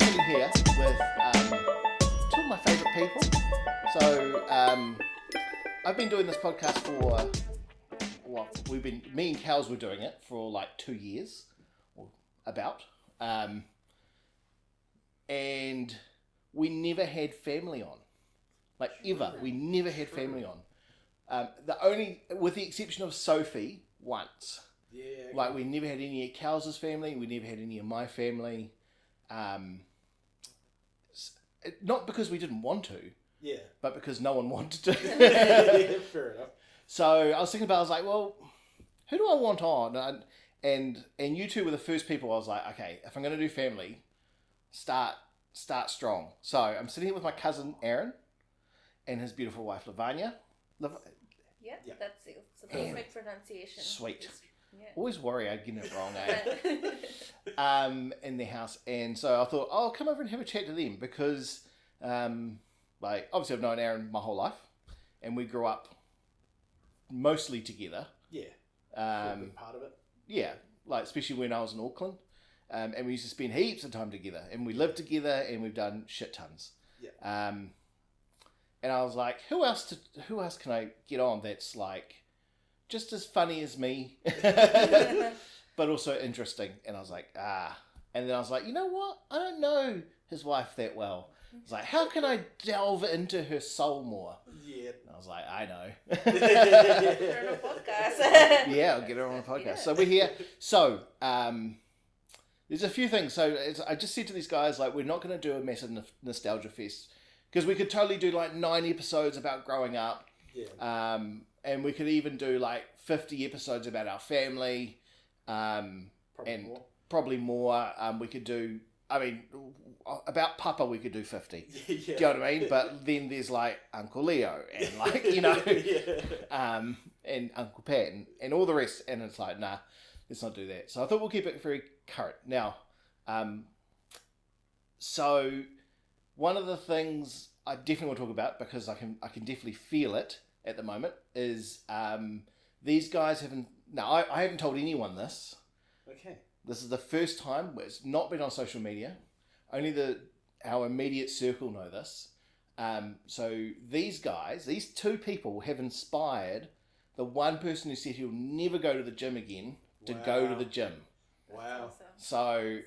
I'm sitting here with two of my favourite people. So I've been doing this podcast for, me and Cals were doing it for like 2 years, or about, and we never had family on, like ever. We never had family on. With the exception of Sophie, once. Yeah. Okay. Like we never had any of Cals' family. We never had any of my family. Not because we didn't want to. Yeah. But because no one wanted to. Yeah, fair enough. So I was thinking about. I was like, well, who do I want on? And you two were the first people. I was like, okay, if I'm going to do family, start strong. So I'm sitting here with my cousin Aaron, and his beautiful wife Lavanya. Yeah, that's it. It's a perfect pronunciation. Sweet. Yeah. Always worry I get it wrong, in their house. And so I thought, I'll come over and have a chat to them because, obviously I've known Aaron my whole life, and we grew up mostly together. Yeah. A big part of it. Yeah, like especially when I was in Auckland, and we used to spend heaps of time together, and we lived together, and we've done shit tons. Yeah. And I was like, who else can I get on that's like just as funny as me, but also interesting? And I was like, and then I was like, you know what? I don't know his wife that well. I was like, how can I delve into her soul more? Yeah. And I was like, I know. Put her on a podcast. Yeah, I'll get her on a podcast. Yeah. So we're here. So there's a few things. So I just said to these guys, like, we're not going to do a massive nostalgia fest because we could totally do like 9 episodes about growing up. Yeah. And we could even do like 50 episodes about our family. Probably more. We could do, about Papa we could do 50. Yeah. Do you know what I mean? But then there's like Uncle Leo and like, and Uncle Pat and all the rest. And it's like, nah, let's not do that. So I thought we'll keep it very current. Now, so one of the things I definitely want to talk about, because I can definitely feel it at the moment, is these guys I haven't told anyone this. Okay. This is the first time where it's not been on social media. Only our immediate circle know this. So these guys, these two people have inspired the one person who said he'll never go to the gym again to go to the gym. Wow. Awesome. So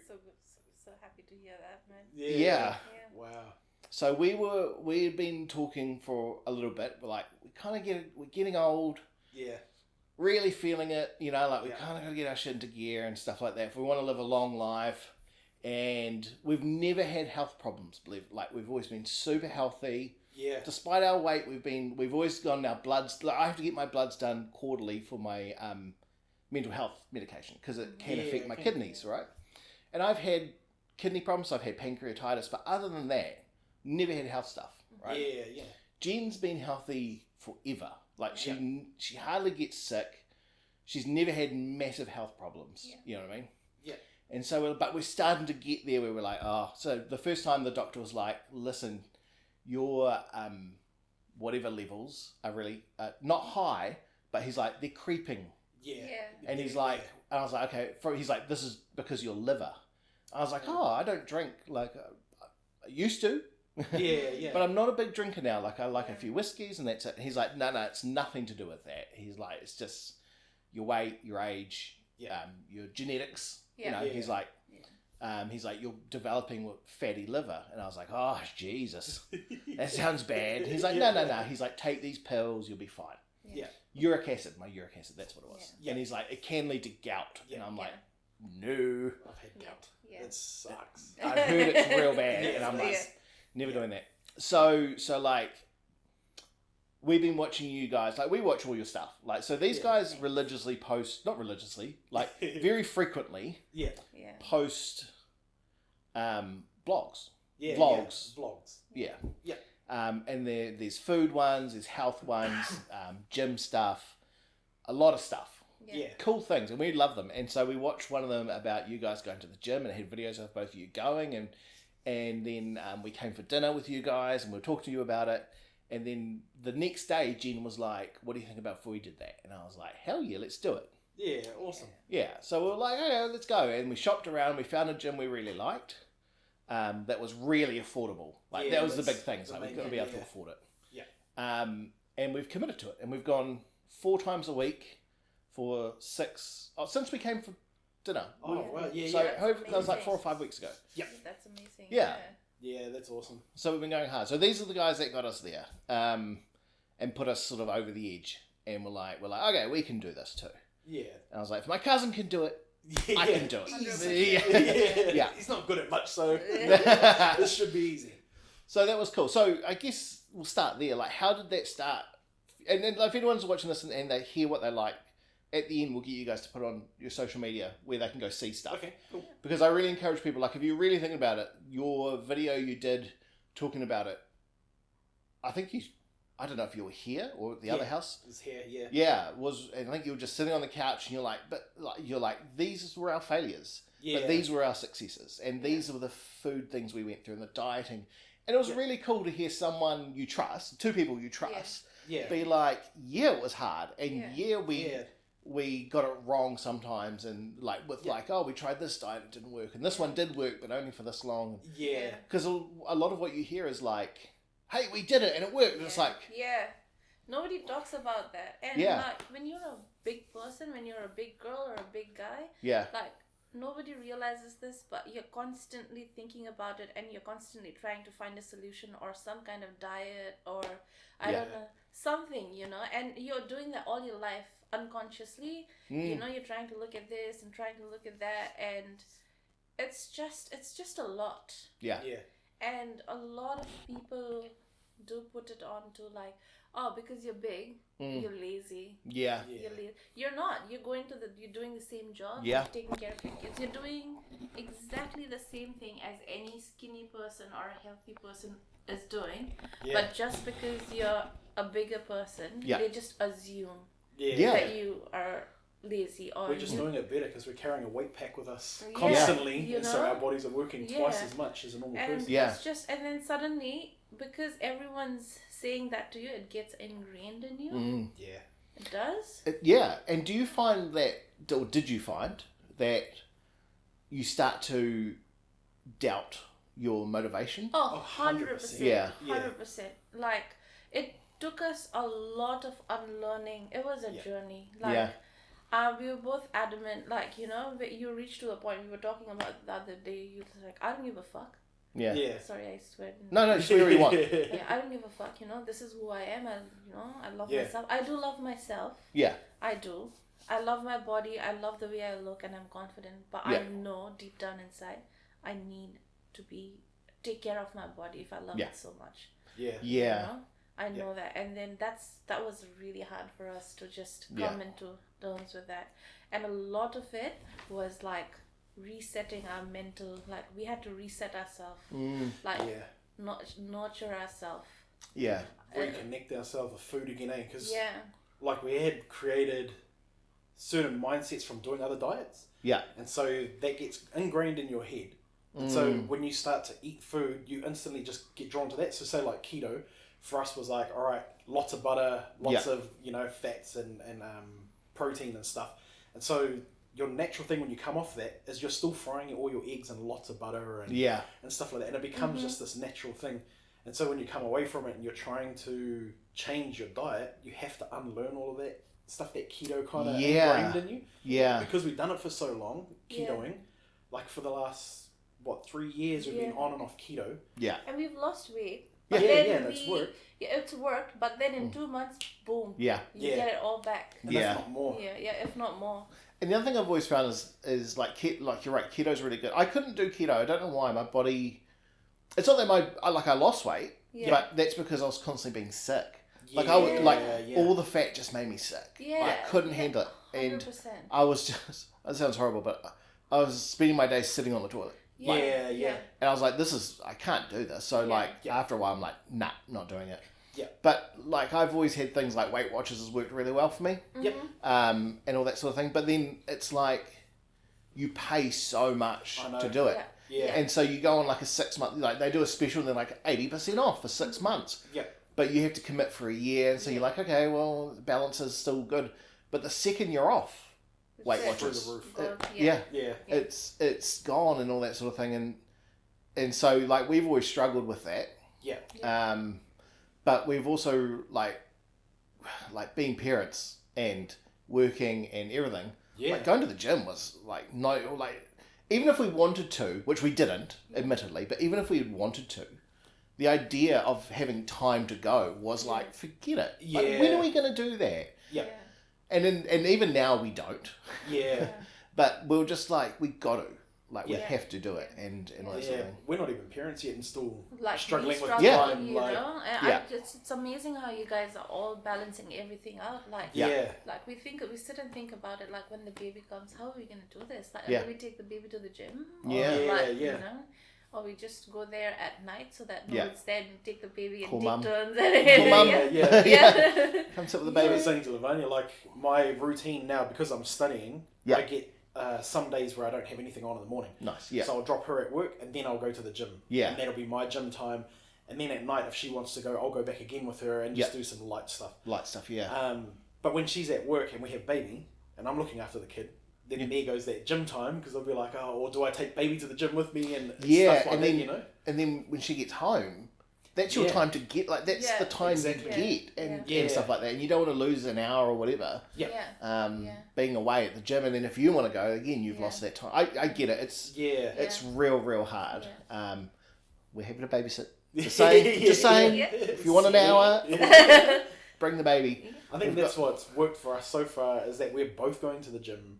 happy to hear that, man. Yeah. Wow. So we've been talking for a little bit. We're getting old. Yeah. Really feeling it, we kind of got to get our shit into gear and stuff like that if we want to live a long life. And we've never had health problems, we've always been super healthy. Yeah. Despite our weight, we've always gotten our bloods. I have to get my bloods done quarterly for my mental health medication because it can affect my kidneys, right? And I've had kidney problems, I've had pancreatitis, but other than that, never had health stuff, right? Yeah. Jen's been healthy forever. Like she hardly gets sick. She's never had massive health problems. Yeah. You know what I mean? Yeah. And so, but we're starting to get there where we're like, so the first time the doctor was like, listen, your whatever levels are really not high, but he's like, they're creeping. Yeah. And he's like, and I was like, okay. He's like, this is because your liver. I was like, I don't drink like I used to. Yeah. But I'm not a big drinker now. Like I like a few whiskeys and that's it. And he's like, no, it's nothing to do with that. He's like, it's just your weight, your age, your genetics. Yeah. He's like, you're developing fatty liver. And I was like, oh Jesus, that sounds bad. He's like, no. He's like, take these pills, you'll be fine. Yeah. Uric acid, my uric acid, that's what it was. Yeah. And he's like, it can lead to gout. Yeah. And I'm like, no. I've had gout. Yeah. It sucks. I've heard it's real bad. And I'm like, never doing that. So like, we've been watching you guys, like we watch all your stuff. Like, so these guys religiously post, not religiously, like very frequently post blogs. Yeah. Vlogs. Vlogs. Yeah. Yeah. And there's food ones, there's health ones, gym stuff, a lot of stuff. Yeah. Cool things, and we love them. And so we watched one of them about you guys going to the gym, and it had videos of both of you going, and then we came for dinner with you guys, and we were talking to you about it. And then the next day, Jen was like, what do you think about if we did that? And I was like, hell yeah, let's do it. Yeah, awesome. Yeah, so we were like, hey, let's go. And we shopped around, we found a gym we really liked. that was really affordable. Like Yeah, that was the that's big thing. So the we've main got to be thing, able to yeah. afford it. Yeah. And we've committed to it, and we've gone 4 times a week for 6. Since we came for dinner. Oh, well, yeah, So yeah. that was like 4 or 5 weeks ago. That's amazing. Yeah. Yeah, that's awesome. So we've been going hard. So these are the guys that got us there, and put us sort of over the edge. And we're like, okay, we can do this too. Yeah. And I was like, if my cousin can do it, I can do it. 100%. Yeah. He's not good at much, so this should be easy. So that was cool. So I guess we'll start there. Like, how did that start? And then, if anyone's watching this and they hear what they like, at the end we'll get you guys to put on your social media where they can go see stuff. Okay, cool. Because I really encourage people, like, if you're really thinking about it, your video you did talking about it, I don't know if you were here or at the other house. It was here, yeah. Yeah, and I think you were just sitting on the couch and you're like, these were our failures. Yeah. But these were our successes. And these were the food things we went through and the dieting. And it was really cool to hear someone you trust, 2 people you trust, be like, yeah, it was hard. And we got it wrong sometimes. And like, we tried this diet, it didn't work. And this one did work, but only for this long. Yeah. Because a lot of what you hear is like, hey, we did it and it worked. And it's like... Yeah. Nobody talks about that. And like, when you're a big person, when you're a big girl or a big guy, like, nobody realizes this, but you're constantly thinking about it and you're constantly trying to find a solution or some kind of diet or, I don't know, something, and you're doing that all your life unconsciously. You're trying to look at this and trying to look at that, and it's just a lot. Yeah. And a lot of people do put it on to like, oh, because you're big, you're lazy. Yeah. You're lazy. You're not. You're doing the same job. Yeah. You're taking care of your kids. You're doing exactly the same thing as any skinny person or a healthy person is doing. Yeah. But just because you're a bigger person, they just assume that you are lazy or we're just doing it better because we're carrying a weight pack with us Yeah. constantly, and so our bodies are working twice Yeah. as much as a normal and person. Yeah. it's just, and then suddenly, because everyone's saying that to you, it gets ingrained in you. Yeah. It does. And do you find that, or did you find that you start to doubt your motivation? Oh, 100%. Yeah. 100%. Like, it took us a lot of unlearning. It was a journey. Like, we were both adamant, like, you reached to a point, we were talking about the other day, you were like, I don't give a fuck. Yeah. Sorry, I swear. No, just whatever you want. Yeah, I don't give a fuck, this is who I am, and, I love myself. I do love myself. Yeah. I do. I love my body, I love the way I look, and I'm confident, but I know deep down inside, I need to take care of my body if I love it so much. Yeah. I know that, and then that was really hard for us to just come into terms with that, and a lot of it was like resetting our mental, like we had to reset ourselves, nurture ourselves, reconnect ourselves with food again, because like we had created certain mindsets from doing other diets, and so that gets ingrained in your head, and so when you start to eat food, you instantly just get drawn to that. So say like keto for us was like, all right, lots of butter, lots of fats and protein and stuff, and so your natural thing when you come off that is you're still frying all your eggs in lots of butter and stuff like that, and it becomes just this natural thing. And so when you come away from it and you're trying to change your diet, you have to unlearn all of that stuff that keto kind of ingrained in you. Yeah. Because we've done it for so long, ketoing, like for the last 3 years we've been on and off keto. Yeah. And we've lost weight. And it's worked. Yeah, it's worked, but then in 2 months, boom. Yeah. You get it all back. And if not more. Yeah, if not more. And the other thing I've always found is like you're right, keto's really good. I couldn't do keto. I don't know why. My body, it's not that I lost weight, but that's because I was constantly being sick. Like all the fat just made me sick. Yeah. I couldn't handle it. And 100%. I was just, that sounds horrible, but I was spending my days sitting on the toilet. Yeah. And I was like, I can't do this. So after a while, I'm like, nah, not doing it. Yeah. But like I've always had things like Weight Watchers has worked really well for me. Yep. And all that sort of thing. But then it's like you pay so much to do it. Yeah. And so you go on like a 6 month, like they do a special and they're like 80% off for 6 months. Yeah. But you have to commit for a year. And so you're like, okay, well, the balance is still good. But the second you're off Weight Watchers, through the roof. it's gone and all that sort of thing. And and so like we've always struggled with that. Yeah. But we've also like being parents and working and everything. Yeah. Like going to the gym was like no, like even if we wanted to, which we didn't, admittedly, but even if we had wanted to, the idea of having time to go was like, forget it. Yeah. Like, when are we going to do that? Yeah. And even now we don't. Yeah. But we're just like, we got to. Like, we Yeah. have to do it. And all that sort of thing. We're not even parents yet and still like struggling with struggle, time. you Like, know? And Yeah. it's amazing how you guys are all balancing everything out. Like, yeah. like we sit and think about it. Like when the baby comes, how are we gonna do this? Like, Yeah. do we take the baby to the gym? Yeah. Or, like, Yeah. You know, or we just go there at night so that Yeah. one's there and take the baby and Cool take mum. turns. Cool mum. Yeah. Yeah. Come sit with the I baby. was saying to Lavanya, like, my routine now, because I'm studying, Yeah. I get some days where I don't have anything on in the morning. Nice, yeah. So I'll drop her at work and then I'll go to the gym. Yeah. And that'll be my gym time. And then at night, if she wants to go, I'll go back again with her and just do some light stuff. Light stuff, yeah. But when she's at work and we have baby, and I'm looking after the kid, then there goes that gym time, because I'll be like, oh, or do I take baby to the gym with me and stuff like and that, then, you know? And then when she gets home, that's your time to get, like, that's Yeah, the time exactly. you get and Yeah. stuff like that. And you don't want to lose an hour or whatever. Being away at the gym, and then if you want to go again, you've lost that time. I get it. It's real hard. We're happy to babysit. Just saying. If you want an hour, bring the baby. I think that's what's worked for us so far, is that we're both going to the gym.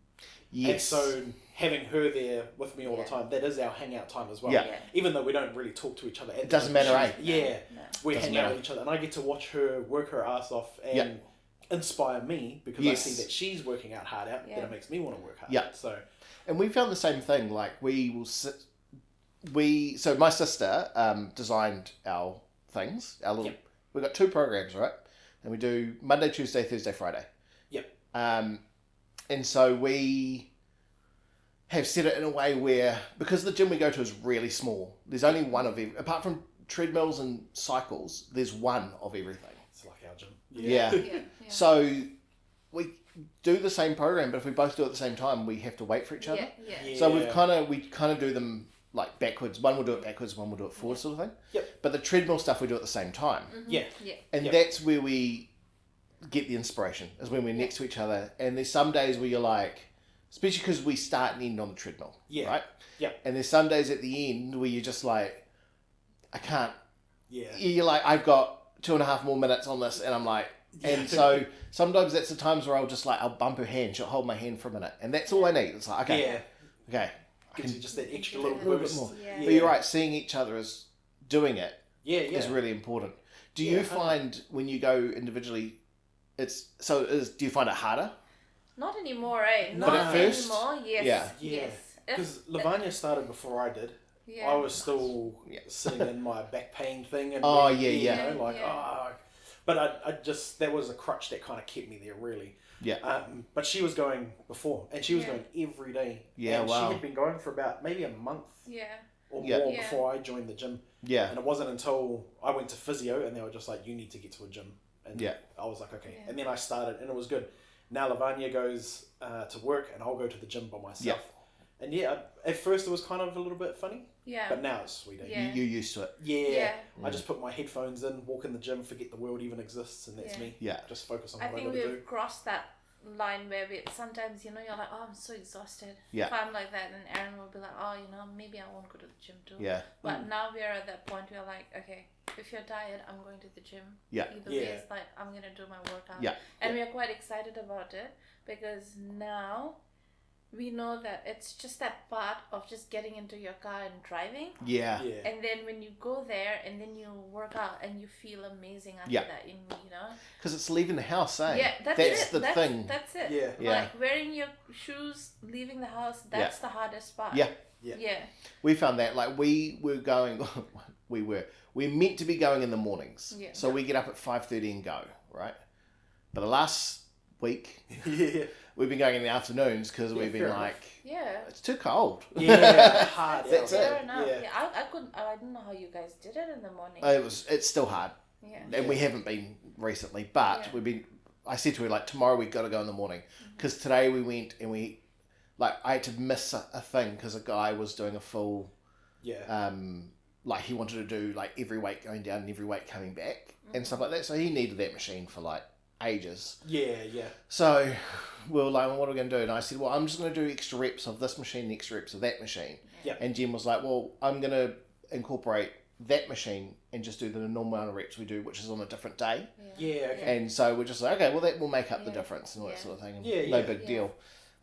Yes. And so having her there with me all the time, that is our hangout time as well. Yeah. Even though we don't really talk to each other. It doesn't matter, eh? Yeah. No. We Doesn't hang out matter. with each other, and I get to watch her work her ass off and inspire me, because I see that she's working out hard out, then it makes me want to work hard. Yeah. So. And we found the same thing. Like, we will sit. So my sister designed our things. Our little. We've got 2 programs, right? And we do Monday, Tuesday, Thursday, Friday. Yep. And so we have set it in a way where, because the gym we go to is really small, there's only one of every, apart from treadmills and cycles, there's one of everything. It's like our gym. Yeah. So we do the same program, but if we both do it at the same time, we have to wait for each other. So we kind of do them like backwards. One will do it backwards, one will do it forward, sort of thing. Yep. But the treadmill stuff we do at the same time. Yeah. And that's where we get the inspiration, is when we're next to each other. And there's some days where you're like, especially because we start and end on the treadmill, right? Yeah. And there's some days at the end where you're just like, I can't. Yeah. You're like, I've got 2.5 more minutes on this, and I'm like, and so sometimes that's the times where I'll bump her hand, she'll hold my hand for a minute, and that's all I need. It's like, okay. Gives you just that extra little bit more. Yeah. But you're right, seeing each other as doing it is Yeah. really important. Do you find when you go individually, do you find it harder? Not anymore, eh? But at first? Anymore. Yes. Yeah. Yes. Because Lavanya started before I did. Yeah. I was still sitting in my back pain thing. And But I just, that was a crutch that kind of kept me there, really. Yeah. But she was going before, and she was going every day. Yeah, and wow. she had been going for about maybe a month or more Yeah. before I joined the gym. Yeah. And it wasn't until I went to physio, and they were just like, you need to get to a gym. And I was like, okay. And then I started, and it was good. Now Lavanya goes to work, and I'll go to the gym by myself. And at first it was kind of a little bit funny. Yeah. But now it's sweet. Yeah. You're used to it. Yeah. I just put my headphones in, walk in the gym, forget the world even exists, and that's me. Yeah. Just focus on I what I think gotta do. we've crossed that line where sometimes, you're like, oh, I'm so exhausted. Yeah. If I'm like that, then Aaron will be like, oh, maybe I won't go to the gym too. Yeah. But now we're at that point where like, okay, if you're tired, I'm going to the gym. Yeah. Either way, it's like, I'm going to do my workout. Yeah. And we're quite excited about it, because now we know that it's just that part of just getting into your car and driving. Yeah. And then when you go there and then you work out and you feel amazing after that, you know? Because it's leaving the house, eh? Yeah, that's the thing. That's it. Yeah. Like wearing your shoes, leaving the house, that's the hardest part. Yeah. Yeah. We found that, like, we're meant to be going in the mornings. Yeah. So we get up at 5:30 and go, right? But the last week, we've been going in the afternoons because we've been like, it's too cold. Yeah, hard. That's Fair it. enough. Yeah. I don't know how you guys did it in the morning. It's still hard. Yeah. And we haven't been recently, but I said to her, like, tomorrow we've got to go in the morning. Because today we went and I had to miss a thing because a guy was doing a full Like he wanted to do like every weight going down and every weight coming back and stuff like that. So he needed that machine for like ages. Yeah. So we were like, well, what are we going to do? And I said, well, I'm just going to do extra reps of this machine, extra reps of that machine. Yeah. And Jen was like, well, I'm going to incorporate that machine and just do the normal amount of reps we do, which is on a different day. Yeah. Okay. And so we're just like, okay, well, that will make up the difference and all that sort of thing. And no big deal.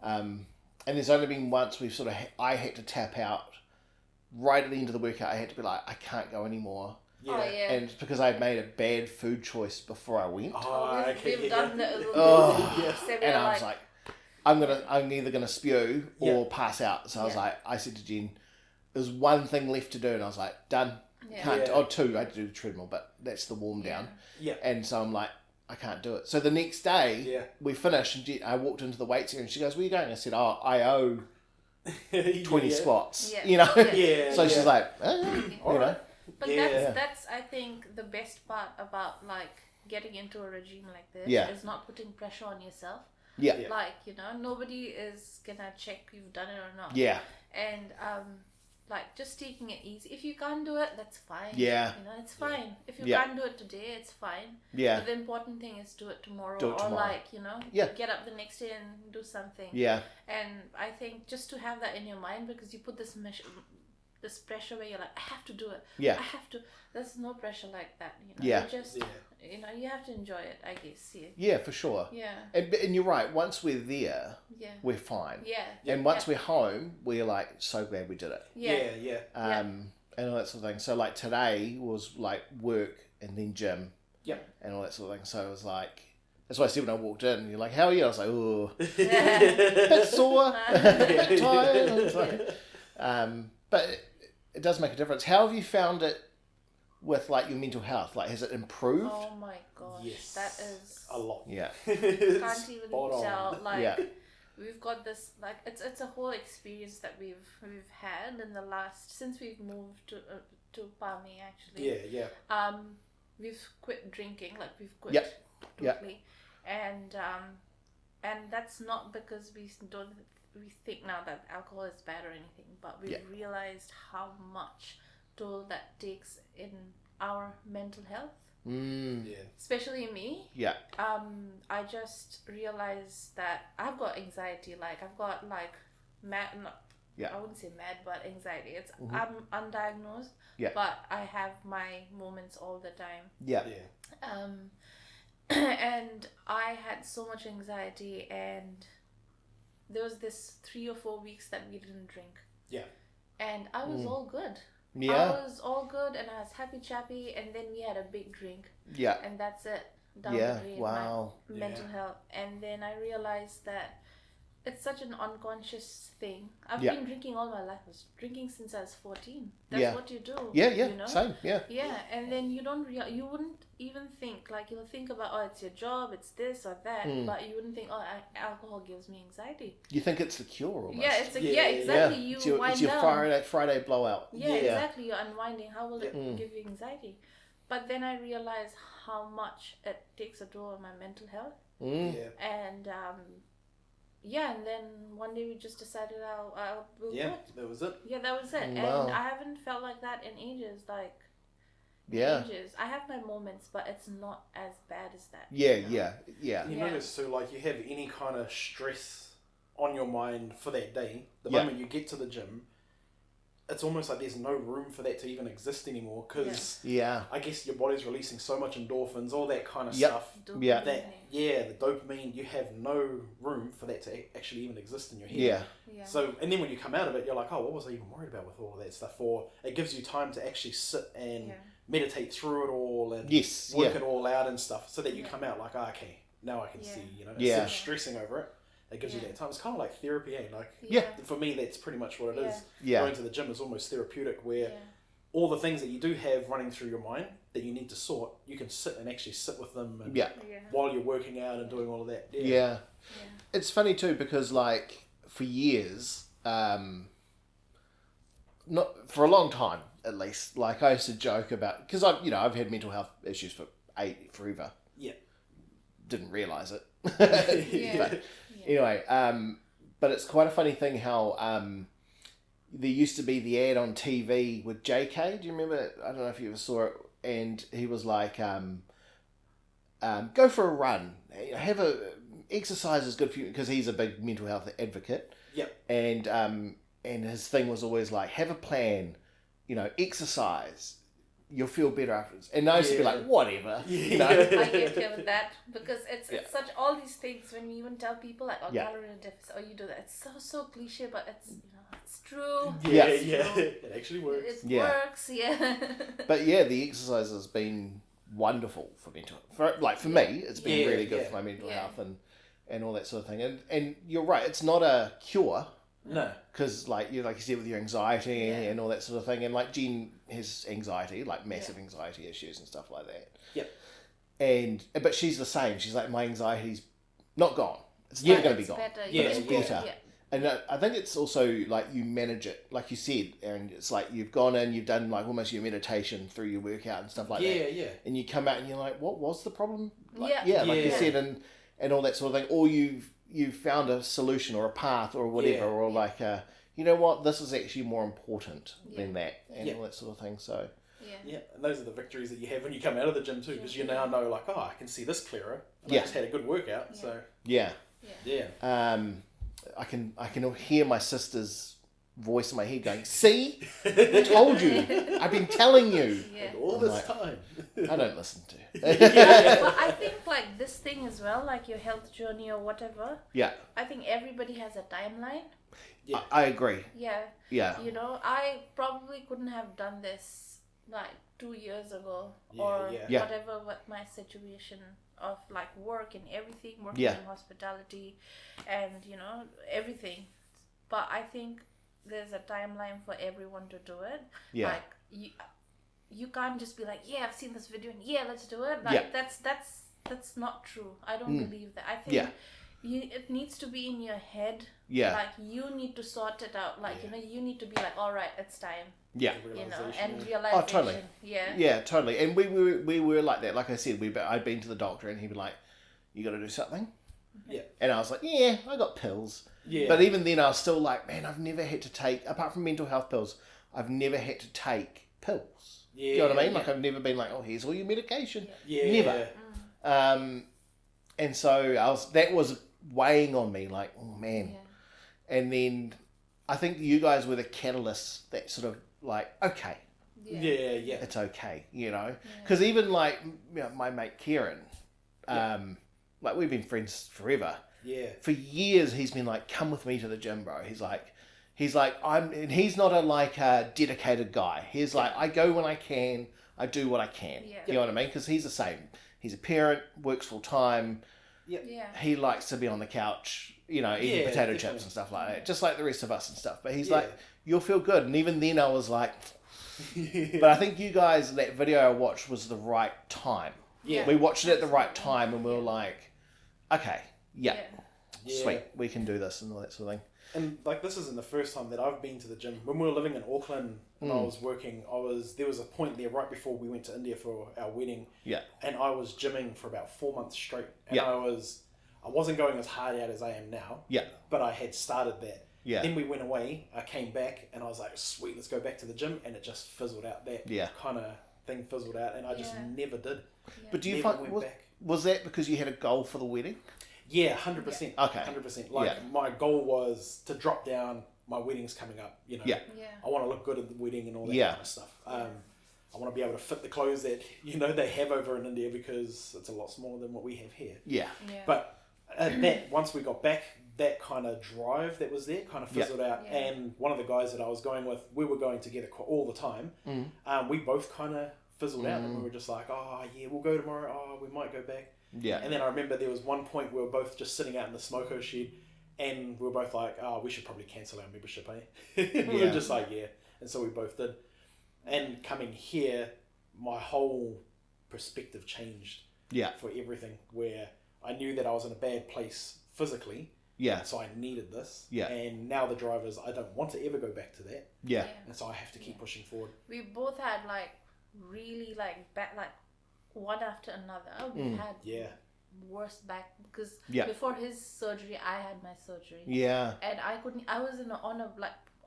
And there's only been once we've sort of, I had to tap out right at the end of the workout. I had to be like, I can't go anymore. Yeah. Oh, yeah. And it's because I'd made a bad food choice before I went. We've done that a little bit. And I was like, I'm either gonna spew or pass out. So I was like, I said to Jen, there's one thing left to do, and I was like, done. Can't. Oh, two. I had to do the treadmill, but that's the warm down. Yeah. And so I'm like, I can't do it. So the next day, we finished, and I walked into the weights area, and she goes, "Where are you going?" I said, "Oh, I owe 20 squats." Yeah. You know. So she's like, you know. But that's I think the best part about like getting into a regime like this is not putting pressure on yourself. Yeah. Like, you know, nobody is gonna check you've done it or not. Yeah. And like just taking it easy. If you can't do it, that's fine. Yeah. You know, it's fine. If you can't do it today, it's fine. Yeah. But the important thing is do it tomorrow. Or like, you know, get up the next day and do something. Yeah. And I think just to have that in your mind, because you put this pressure where you're like, I have to do it. Yeah. I have to. There's no pressure like that. You know. Yeah. You just, you know, you have to enjoy it, I guess. Yeah, for sure. Yeah. And you're right. Once we're there, we're fine. Yeah. And once we're home, we're like so glad we did it. Yeah. And all that sort of thing. So like today was like work and then gym. Yeah. And all that sort of thing. So it was like, that's why I said when I walked in, you're like, how are you? I was like, oh, bit sore, bit tired. I was like, but it does make a difference. How have you found it with like your mental health? Like, has it improved? Oh my gosh, that is a lot. Yeah. Can't even tell. Like, we've got this like it's a whole experience that we've had in the last since we've moved to Palmy actually. Yeah. We've quit drinking. Like we've quit totally, and that's not because we think now that alcohol is bad or anything, but we've realized how much toll that takes in our mental health. Especially me. I just realized that I've got anxiety. Like I've got like I wouldn't say mad, but anxiety. It's I'm undiagnosed. But I have my moments all the time. And I had so much anxiety, and there was this 3 or 4 weeks that we didn't drink. And I was all good. I was all good, and I was happy chappy, and then we had a big drink. And that's it. Down the drain, my mental health. And then I realized that it's such an unconscious thing. I've been drinking all my life. I was drinking since I was 14. That's what you do. You know? Same. Yeah, and then you wouldn't even think, like, you'll think about, oh, it's your job, it's this or that, but you wouldn't think, oh, alcohol gives me anxiety. You think it's the cure almost. Yeah, it's exactly. It's your Friday blowout. Yeah, exactly. You're unwinding. How will it give you anxiety? But then I realized how much it takes a toll on my mental health. And and then one day we just decided we'll do it. That was it. Yeah, that was it. Wow. And I haven't felt like that in ages. Ages. I have my moments, but it's not as bad as that. You notice too, like you have any kind of stress on your mind for that day, the moment you get to the gym, it's almost like there's no room for that to even exist anymore, because I guess your body's releasing so much endorphins, all that kind of stuff. Dopamine. The dopamine, you have no room for that to actually even exist in your head. So, and then when you come out of it, you're like, oh, what was I even worried about with all of that stuff? Or it gives you time to actually sit and meditate through it all and work it all out and stuff, so that you come out like, oh, okay, now I can see, you know, instead of stressing over it. It gives you that time. It's kind of like therapy, eh? Like, for me, that's pretty much what it is. Going to the gym is almost therapeutic, where all the things that you do have running through your mind that you need to sort, you can sit and actually sit with them and while you're working out and doing all of that. It's funny too, because like for years, not for a long time at least, like I used to joke about, because I've had mental health issues forever. Didn't realise it. But anyway, but it's quite a funny thing how there used to be the ad on TV with JK. Do you remember it? I don't know if you ever saw it. And he was like, go for a run. Exercise is good for you, because he's a big mental health advocate. Yep. And his thing was always like, have a plan, exercise. You'll feel better afterwards. And I used to be like, whatever. I get you with that, because it's such all these things when we even tell people like, calorie deficit, or you do that. It's so cliche, but it's it's true. Yeah, it's true. It actually works. It works, yeah. But the exercise has been wonderful for me. It's been really good for my mental health and all that sort of thing. And you're right, it's not a cure. No. Because like you said, with your anxiety and all that sort of thing, and like Jen has anxiety, like massive anxiety issues and stuff like that. Yep. But she's the same. She's like, my anxiety's not gone. It's never going to be gone. It's better. Yeah. And I think it's also like you manage it, like you said, Aaron. It's like you've gone in, you've done like almost your meditation through your workout and stuff like that. Yeah. And you come out and you're like, what was the problem? Like you said, and all that sort of thing. Or you've found a solution or a path or whatever, or like you know what, this is actually more important than that, and all that sort of thing. So and those are the victories that you have when you come out of the gym too, because you now know like, I can see this clearer. And I just had a good workout. So I can hear my sister's voice in my head going, see, I told you, I've been telling you all this time. I don't listen to. But I think like this thing as well, like your health journey or whatever. Yeah. I think everybody has a timeline. Yeah. I agree. Yeah. Yeah. I probably couldn't have done this like 2 years ago or whatever with my situation of like work and everything, working in hospitality and everything. But I think there's a timeline for everyone to do it. Yeah. Like you can't just be like, I've seen this video and let's do it. Like that's not true. I don't believe that. I think it needs to be in your head. Yeah. Like you need to sort it out. Like you need to be like, all right, it's time. Yeah. And realization. Oh, totally. Yeah. Yeah, totally. And we were like that. Like I said, I'd been to the doctor and he'd be like, you got to do something. Yeah. And I was like, I got pills. Yeah. But even then I was still like, man, I've never had to take, apart from mental health pills, I've never had to take pills. Yeah. You know what I mean? Like I've never been like, oh, here's all your medication. Yeah. Never. And so that was weighing on me, like, oh man. Yeah. And then I think you guys were the catalyst that sort of like, okay. Yeah. It's okay, Because even like my mate Kieran, like we've been friends forever. Yeah. For years he's been like, come with me to the gym, bro. He's like and he's not a dedicated guy. He's like, I go when I can, I do what I can. Yeah. You know what I mean? Because he's the same. He's a parent, works full time. Yep. Yeah. He likes to be on the couch, eating potato chips and stuff like that, just like the rest of us and stuff. But he's like, you'll feel good. And even then I was like, but I think you guys, that video I watched was the right time. Yeah. We watched it at the right time and we were like, okay, sweet, we can do this and all that sort of thing. And like, this isn't the first time that I've been to the gym. When we were living in Auckland and I was working, there was a point there right before we went to India for our wedding. Yeah. And I was gymming for about 4 months straight. And I wasn't going as hard out as I am now. Yeah. But I had started that. Yeah. Then we went away, I came back and I was like, sweet, let's go back to the gym. And it just fizzled out. That kind of thing fizzled out and I just never did. Yeah. But do you find, was that because you had a goal for the wedding? Yeah, 100%. Okay. 100%. Like, my goal was to drop down. My wedding's coming up, I want to look good at the wedding and all that kind of stuff. I want to be able to fit the clothes that, they have over in India because it's a lot smaller than what we have here. Yeah. But that once we got back, that kind of drive that was there kind of fizzled out. Yeah. And one of the guys that I was going with, we were going together all the time. We both kind of fizzled out and we were just like, oh, yeah, we'll go tomorrow. Oh, we might go back. Yeah. And then I remember there was one point we were both just sitting out in the smoko shed and we were both like, oh, we should probably cancel our membership, eh? We were just like, And so we both did. And coming here, my whole perspective changed for everything, where I knew that I was in a bad place physically. Yeah. So I needed this. Yeah. And now the drive is, I don't want to ever go back to that. Yeah. And so I have to keep pushing forward. We both had really bad, one after another. We had worse back because before his surgery, I had my surgery. Yeah. And I couldn't. I was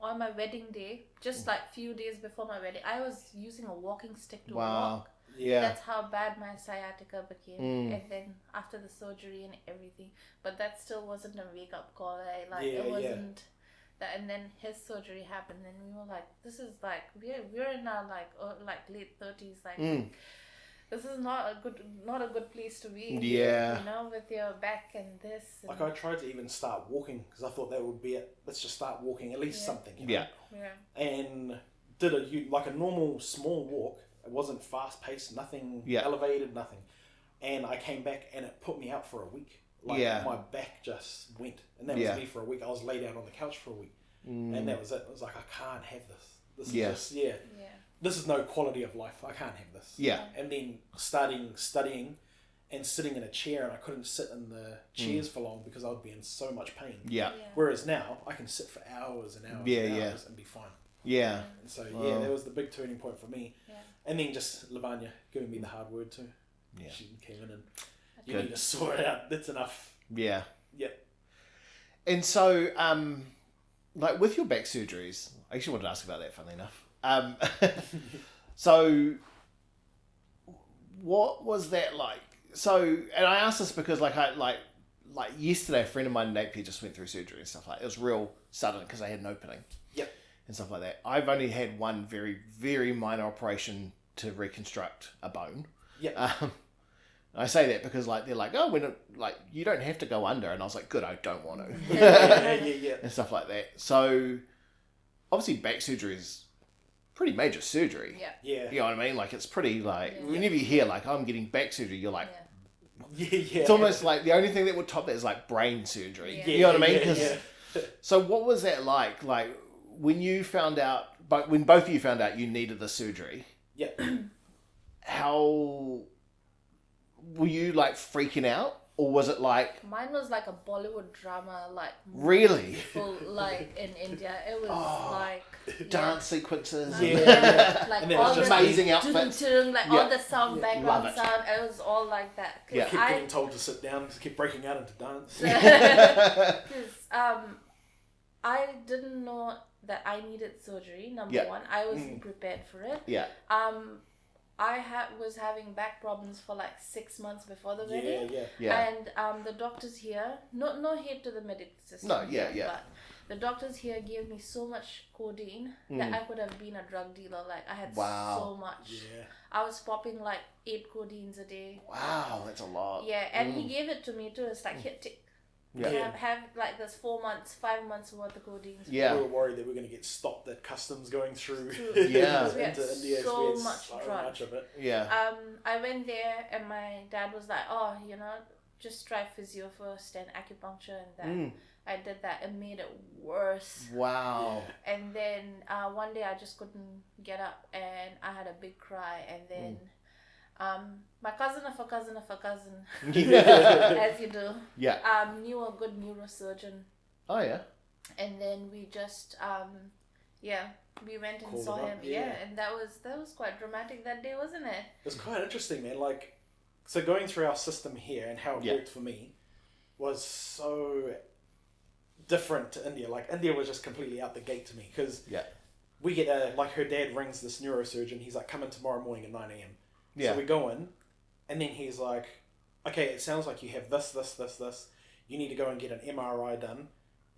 on my wedding day, just like few days before my wedding, I was using a walking stick to walk. Yeah. That's how bad my sciatica became. And then after the surgery and everything, but that still wasn't a wake up call. It wasn't that. And then his surgery happened, and we were like, this is like we're in our like late 30s, like. This is not a good place to be. Yeah. You know, with your back and this. And like I tried to even start walking because I thought that would be it. Let's just start walking, at least something. You know? Yeah. And did a normal small walk. It wasn't fast paced, nothing elevated, nothing. And I came back and it put me out for a week. Like my back just went, and that was me for a week. I was laid out on the couch for a week, and that was it. It was like, I can't have this. This is just this is no quality of life. I can't have this. Yeah. And then studying and sitting in a chair, and I couldn't sit in the chairs for long because I would be in so much pain. Yeah. Whereas now I can sit for hours and hours and hours and be fine. Yeah. And so that was the big turning point for me. Yeah. And then just Lavanya giving me the hard word too. Yeah. She came in and you need to sort it out. That's enough. Yeah. Yeah. And so, like with your back surgeries, I actually wanted to ask about that, funnily enough. So what was that like? So, and I asked this because like yesterday, a friend of mine in Napier just went through surgery and stuff like that. It was real sudden because they had an opening. Yep. And stuff like that. I've only had one very, very minor operation to reconstruct a bone. Yeah. I say that because like they're like, you don't have to go under, and I was like, good, I don't want to. yeah. And stuff like that. So obviously back surgery is pretty major surgery. Yeah. You know what I mean? Like it's pretty like whenever you hear like I'm getting back surgery, you're like It's almost like the only thing that would top that is like brain surgery. You know what I mean? So what was that like? Like when you found out, but when both of you found out you needed the surgery, how were you like freaking out, or was it like mine was like a Bollywood drama, like really full, like in India? It was like dance sequences, like and all the amazing outfits, like all the sound, background sound. It was all like that. I kept getting told to sit down, just kept breaking out into dance. Because I didn't know that I needed surgery. Number one, I wasn't prepared for it. Yeah. I was having back problems for like 6 months before the wedding. Yeah. And the doctors here, no hate to the medical system. No, yeah. But the doctors here gave me so much codeine that I could have been a drug dealer. Like I had so much. Yeah. I was popping like 8 codeines a day. Wow, that's a lot. Yeah, and he gave it to me too. It's like, here, take. Have like this 4 months, 5 months worth of codeine. Yeah. We were worried that we were going to get stopped at customs going through into India. So much much of it. Yeah. I went there and my dad was like, oh, just try physio first and acupuncture and that. I did that. It made it worse. Wow. And then one day I just couldn't get up and I had a big cry, and then my cousin of a cousin of a cousin, as you do, knew a good neurosurgeon. Oh yeah. And then we just we went and called saw him. Yeah, and that was quite dramatic that day, wasn't it? It was quite interesting, man. Like, so going through our system here and how it worked for me was so different to India. Like India was just completely out the gate to me because we get like her dad rings this neurosurgeon. He's like, come in tomorrow morning at 9 a.m. So we go in, and then he's like, okay, it sounds like you have this. You need to go and get an MRI done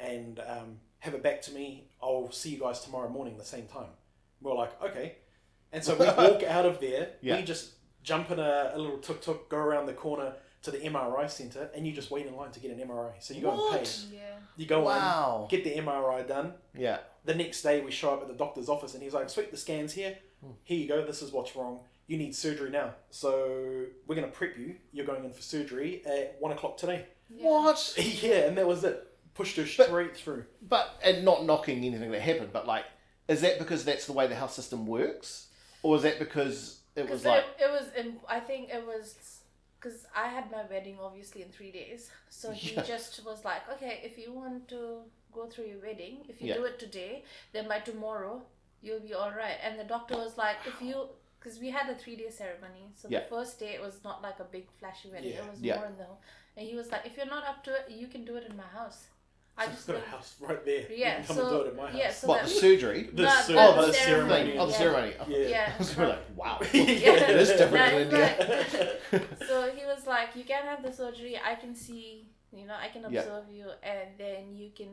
and have it back to me. I'll see you guys tomorrow morning the same time. We're like, okay. And so we walk out of there. We just jump in a little tuk-tuk, go around the corner to the MRI centre, and you just wait in line to get an MRI. So you go and pay. Yeah. You go in, get the MRI done. Yeah. The next day we show up at the doctor's office, and he's like, sweet, the scan's here. Here you go. This is what's wrong. You need surgery now. So we're going to prep you. You're going in for surgery at 1 o'clock today. Yeah. What? Yeah, and that was it. Pushed her straight through. And not knocking anything that happened, but like, is that because that's the way the health system works? Or is that because it was like... I think it was... Because I had my wedding obviously in 3 days. So he just was like, okay, if you want to go through your wedding, if you do it today, then by tomorrow, you'll be all right. And the doctor was like, if you... Because we had a 3-day ceremony. So the first day, it was not like a big flashy wedding. It was more in the... And he was like, if you're not up to it, you can do it in my house. I just got a house right there. Yeah, you can come and do it at my house. Yeah, so what, the surgery? The ceremony. Oh, the ceremony. Yeah. We're like, wow. Yeah. It is different in India. So he was like, you can have the surgery. I can see, I can observe you, and then you can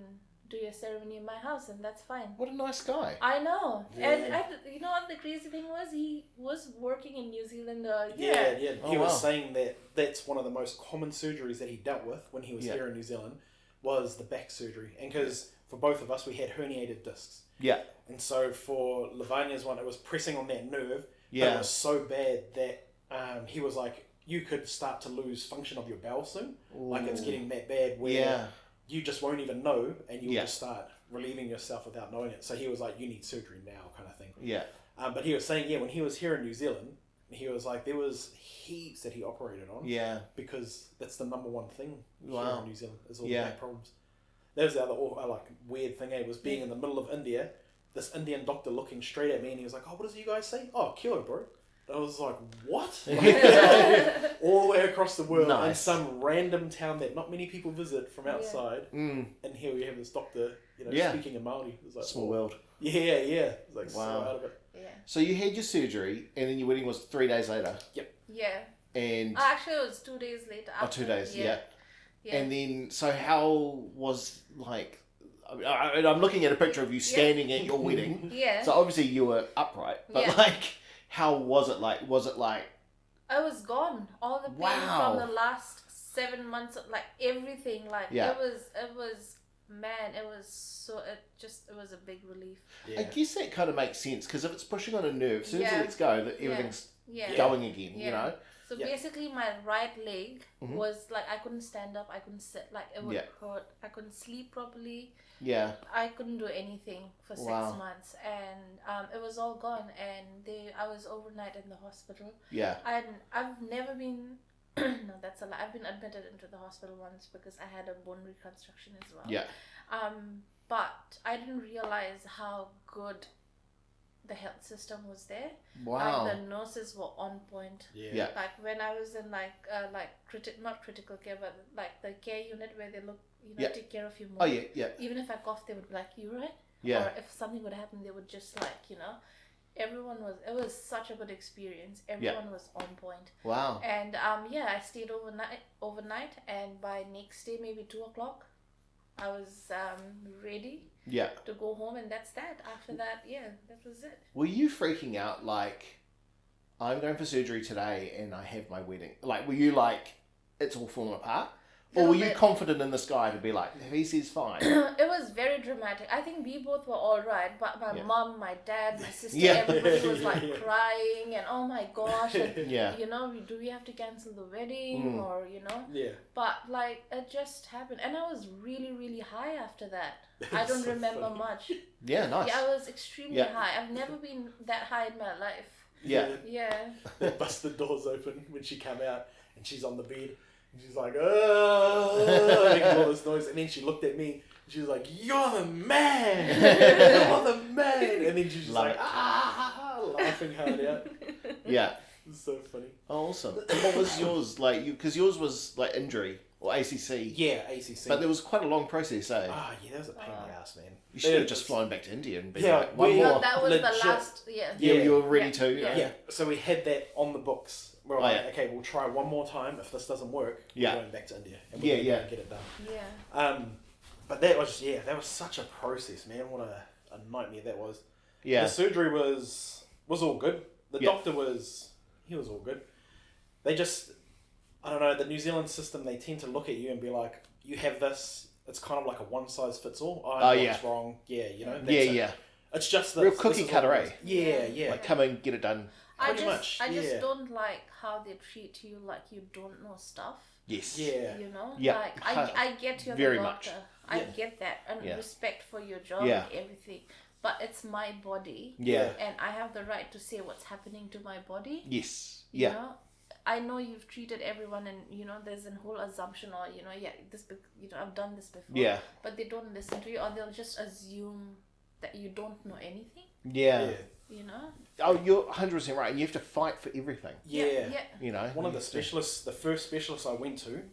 do your ceremony in my house, and that's fine. What a nice guy. I know. Yeah. And you know what the crazy thing was? He was working in New Zealand. Yeah. He was wow. saying that that's one of the most common surgeries that he dealt with when he was here in New Zealand was the back surgery. And because for both of us, we had herniated discs. Yeah. And so for Lavanya's one, it was pressing on that nerve. Yeah. But it was so bad that he was like, you could start to lose function of your bowel soon. Ooh. Like it's getting that bad where you just won't even know, and you'll just start relieving yourself without knowing it. So he was like, you need surgery now, kind of thing. Yeah. But he was saying, when he was here in New Zealand, he was like, there was heaps that he operated on. Yeah. Because that's the number one thing here in New Zealand is all the back problems. That was the other weird thing, was being in the middle of India, this Indian doctor looking straight at me, and he was like, oh, what does you guys say? Oh, kilo, bro. I was like, what? All the way across the world in some random town that not many people visit from outside. And here we have this doctor, speaking in Māori. It was like, small world. Yeah. It was like so out of it. Yeah. So you had your surgery, and then your wedding was 3 days later. Yep. Yeah. And actually, it was 2 days later. After. 2 days. Yeah. And then, so how was I'm looking at a picture of you standing at your wedding. Yeah. So obviously you were upright, but how was it like? Was it like? I was gone. All the pain from the last 7 months, everything, it was, man, it was a big relief. Yeah. I guess that kind of makes sense, because if it's pushing on a nerve, as soon as it lets go, that everything's going again, So basically my right leg was I couldn't stand up, I couldn't sit, it would hurt, I couldn't sleep properly. Yeah. I couldn't do anything for 6 months, and it was all gone, and I was overnight in the hospital. Yeah. I've never been no, that's a lie. I've been admitted into the hospital once because I had a bone reconstruction as well. Yeah. But I didn't realize how good the health system was there. Wow. The nurses were on point. Yeah. When I was in not critical care, but the care unit where they look, take care of you more. Oh yeah. Even if I coughed, they would be like, "You right?" Yeah. Or if something would happen, they would just it was such a good experience. Everyone was on point. Wow. And I stayed overnight, and by next day, maybe 2:00, I was ready to go home, and that's that. After that, that was it. Were you freaking out I'm going for surgery today and I have my wedding? Were you it's all falling apart? Or were you confident in this guy to be like, if he says fine? It was very dramatic. I think we both were all right, but my mom, my dad, my sister, everybody was crying and oh my gosh, and do we have to cancel the wedding or Yeah. But it just happened, and I was really, really high after that. I don't remember much. Yeah, nice. Yeah, I was extremely high. I've never been that high in my life. Yeah. Yeah. They bust the doors open when she came out, and she's on the bed. And she's like, oh, making all this noise. And then she looked at me, and she was like, you're the man! You're the man! And then she was just laughing hard out. Yeah. It's so funny. Oh, awesome. And what was yours? Because yours was injury or ACC. Yeah, ACC. But there was quite a long process, eh? Ah, yeah, that was a pain in the ass, man. You should have just flown back to India and been one more. No, that was legit. The last, Yeah, you were ready to. Yeah. So we had that on the books. We're okay, we'll try one more time. If this doesn't work, we're going back to India. And we're going to get it done. Yeah. But that was, that was such a process, man. What a nightmare that was. Yeah. The surgery was all good. The doctor he was all good. They just, I don't know, the New Zealand system, they tend to look at you and be like, you have this, it's kind of like a one size fits all. I know what's wrong. Yeah, It's just this. Real cookie cutter, eh? Yeah. Come and get it done. I just don't like how they treat you like you don't know stuff. Yes. Yeah. Yeah. I get you're very the doctor. Much. I get that, and respect for your job and everything. But it's my body. Yeah. And I have the right to say what's happening to my body. Yes. You know? I know you've treated everyone, and there's a whole assumption, or I've done this before. Yeah. But they don't listen to you, or they'll just assume that you don't know anything. Yeah. Oh, you're 100% right. And you have to fight for everything. Yeah. You know. One of the specialists, the first specialist I went to,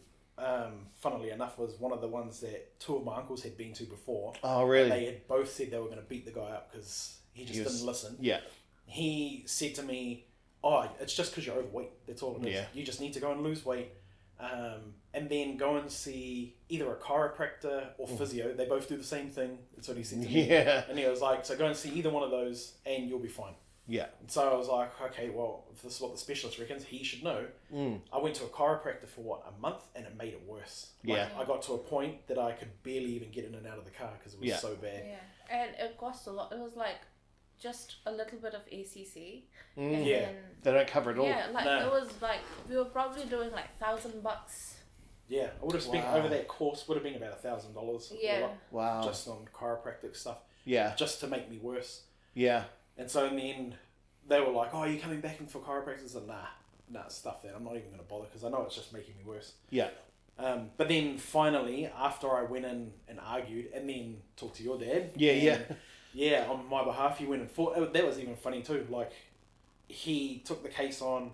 funnily enough, was one of the ones that two of my uncles had been to before. Oh, really? They had both said they were going to beat the guy up because he didn't listen. Yeah. He said to me, "Oh, it's just because you're overweight. That's all it is. Yeah. You just need to go and lose weight, and then go and see either a chiropractor or physio. They both do the same thing." That's what he said to me. Yeah. And he was like, "So go and see either one of those, and you'll be fine." Yeah. And so I was like, okay, well, if this is what the specialist reckons, he should know. I went to a chiropractor for a month, and it made it worse. I got to a point that I could barely even get in and out of the car because it was so bad. Yeah, and it cost a lot. It was like just a little bit of ACC. And then, they don't cover it all. Yeah, like it was like we were probably doing like $1,000. Yeah, I would have spent over that course would have been about $1,000. Yeah. Wow. Just on chiropractic stuff. Yeah. Just to make me worse. Yeah. And so in the end, they were like, "Oh, are you coming back in for chiropractors?" And nah, stuff that. I'm not even going to bother because I know it's just making me worse. Yeah. But then finally, after I went in and argued and then talked to your dad. Yeah, on my behalf, he went and fought. That was even funny too. Like, he took the case on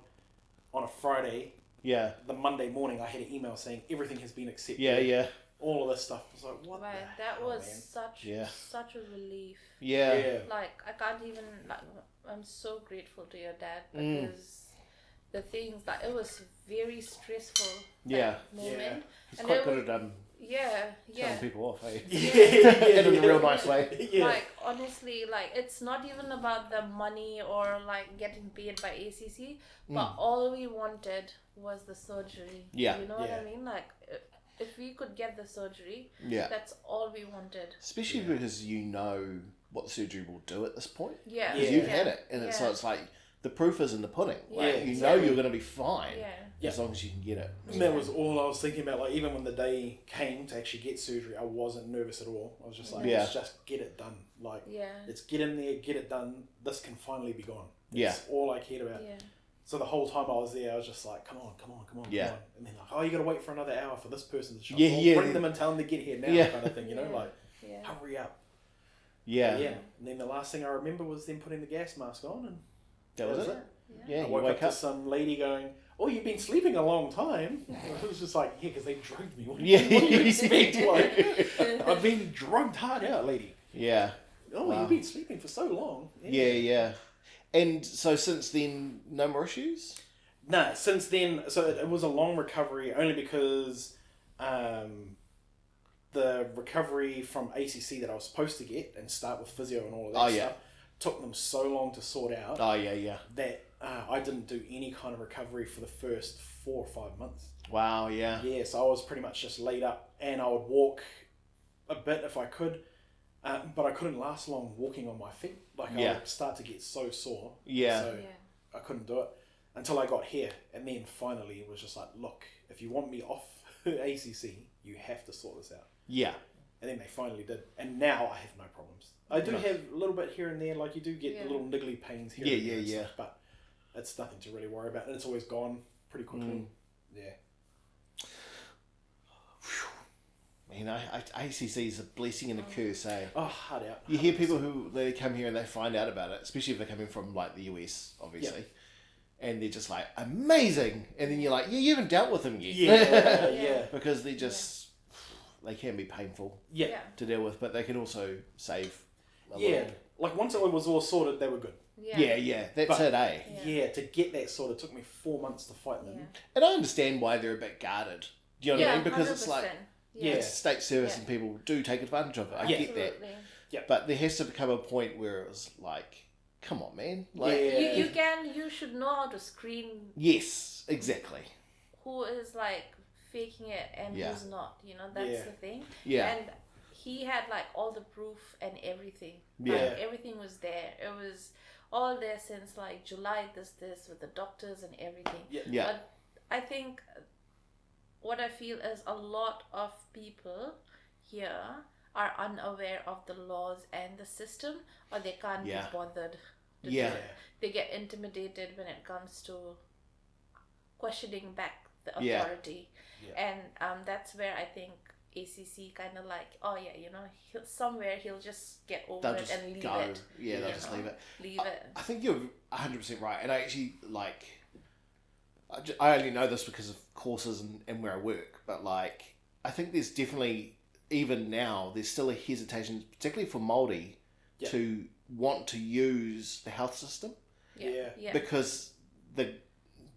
a Friday. Yeah. The Monday morning, I had an email saying everything has been accepted. Yeah. All of this stuff. I was like, what? Right, that was such a relief. Yeah. Like, I can't even, like, I'm so grateful to your dad because the things that it was very stressful moment. It's quite good at telling people off, eh? In a real nice way. Like, honestly, like, it's not even about the money or like getting paid by ACC, but all we wanted was the surgery. Yeah. You know what I mean? Like, if we could get the surgery, that's all we wanted. Especially because you know what the surgery will do at this point. Yeah. Because you've had it. And so it's like, the proof is in the pudding. Like, you know you're going to be fine as long as you can get it. And that was all I was thinking about. Like, even when the day came to actually get surgery, I wasn't nervous at all. I was just like, let's just get it done. Like, let's get in there, get it done. This can finally be gone. That's all I cared about. Yeah. So the whole time I was there, I was just like, come on. Yeah. And then like, oh, you got to wait for another hour for this person to show up. Bring them and tell them to get here now kind of thing, you know? Like, hurry up. Yeah. And then the last thing I remember was them putting the gas mask on, and that was it. Yeah, I woke up to some lady going, "Oh, you've been sleeping a long time." It was just like, yeah, because they drugged me. What do you expect? Like, I've been drugged hard out, lady. Yeah. Oh, you've been sleeping for so long. Yeah. And so since then, no more issues? No, since then, so it was a long recovery only because the recovery from ACC that I was supposed to get and start with physio and all of that stuff took them so long to sort out that I didn't do any kind of recovery for the first 4 or 5 months. Wow, yeah. Yeah, so I was pretty much just laid up, and I would walk a bit if I could, but I couldn't last long walking on my feet. Like, I would start to get so sore. So I couldn't do it until I got here, and then finally it was just like, look, if you want me off ACC, you have to sort this out. Yeah. And then they finally did, and now I have no problems. I do have a little bit here and there, like you do get little niggly pains here and there and stuff, but it's nothing to really worry about, and it's always gone pretty quickly. You know, ACC is a blessing and a curse, eh? Oh, hard out. 100%. You hear people who they come here and they find out about it, especially if they're coming from like the US, obviously, and they're just like amazing, and then you're like, you haven't dealt with them yet, because they just they can be painful to deal with, but they can also save. Like once it was all sorted, they were good. That's it, eh? Yeah, to get that sorted took me 4 months to fight them. And I understand why they're a bit guarded. Do you know what I mean? Because 100%. it's like it's state service and people do take advantage of it. I get that. Yeah. But there has to become a point where it was like, come on, man. Like, you should know how to screen. Yes, exactly. Who is like faking it and who's not, you know, that's the thing. Yeah. And he had like all the proof and everything. Like, everything was there. It was all there since like July this with the doctors and everything. Yeah. But I think what I feel is a lot of people here are unaware of the laws and the system, or they can't be bothered to do it. They get intimidated when it comes to questioning back the authority. And that's where I think ACC kind of like, you know, somewhere he'll just get over it and leave it. Yeah, they'll just leave it. I think you're 100% right. And I actually, like, I only know this because of courses and where I work, but like I think there's definitely, even now, there's still a hesitation, particularly for Māori, to want to use the health system. Yeah. Because the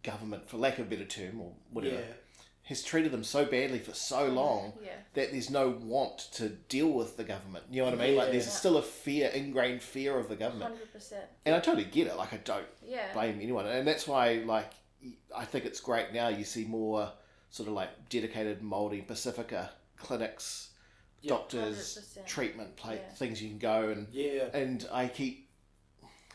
government, for lack of a better term or whatever, has treated them so badly for so long that there's no want to deal with the government. You know what I mean? Like there's still a ingrained fear of the government. 100%. And I totally get it. Like I don't blame anyone. And that's why like I think it's great now you see more sort of like dedicated Māori Pacifica clinics, doctors, 100%. treatment things you can go and I keep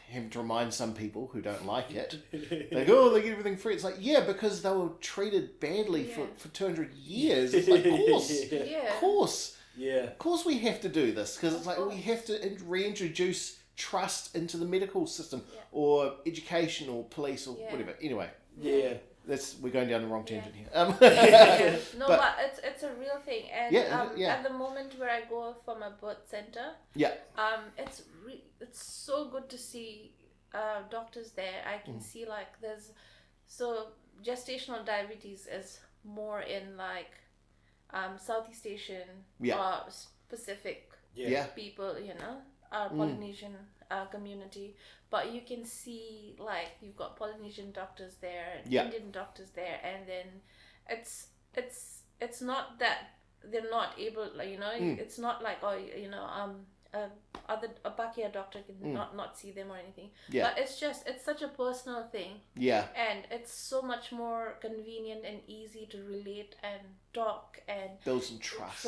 having to remind some people who don't like it, they go, they get everything free. It's like, because they were treated badly for 200 years. It's like, of course we have to do this, because it's like we have to reintroduce trust into the medical system or education or police or whatever. Anyway, we're going down the wrong tangent here. No, but it's a real thing, and at the moment where I go for my birth center, it's so good to see doctors there. I can see like gestational diabetes is more in like Southeast Asian or Pacific people, Polynesian community, but you can see like you've got Polynesian doctors there, Indian doctors there, and then it's not that they're not able, it's not like a Pakeha doctor can not see them or anything, but it's such a personal thing, and it's so much more convenient and easy to relate and talk and build some trust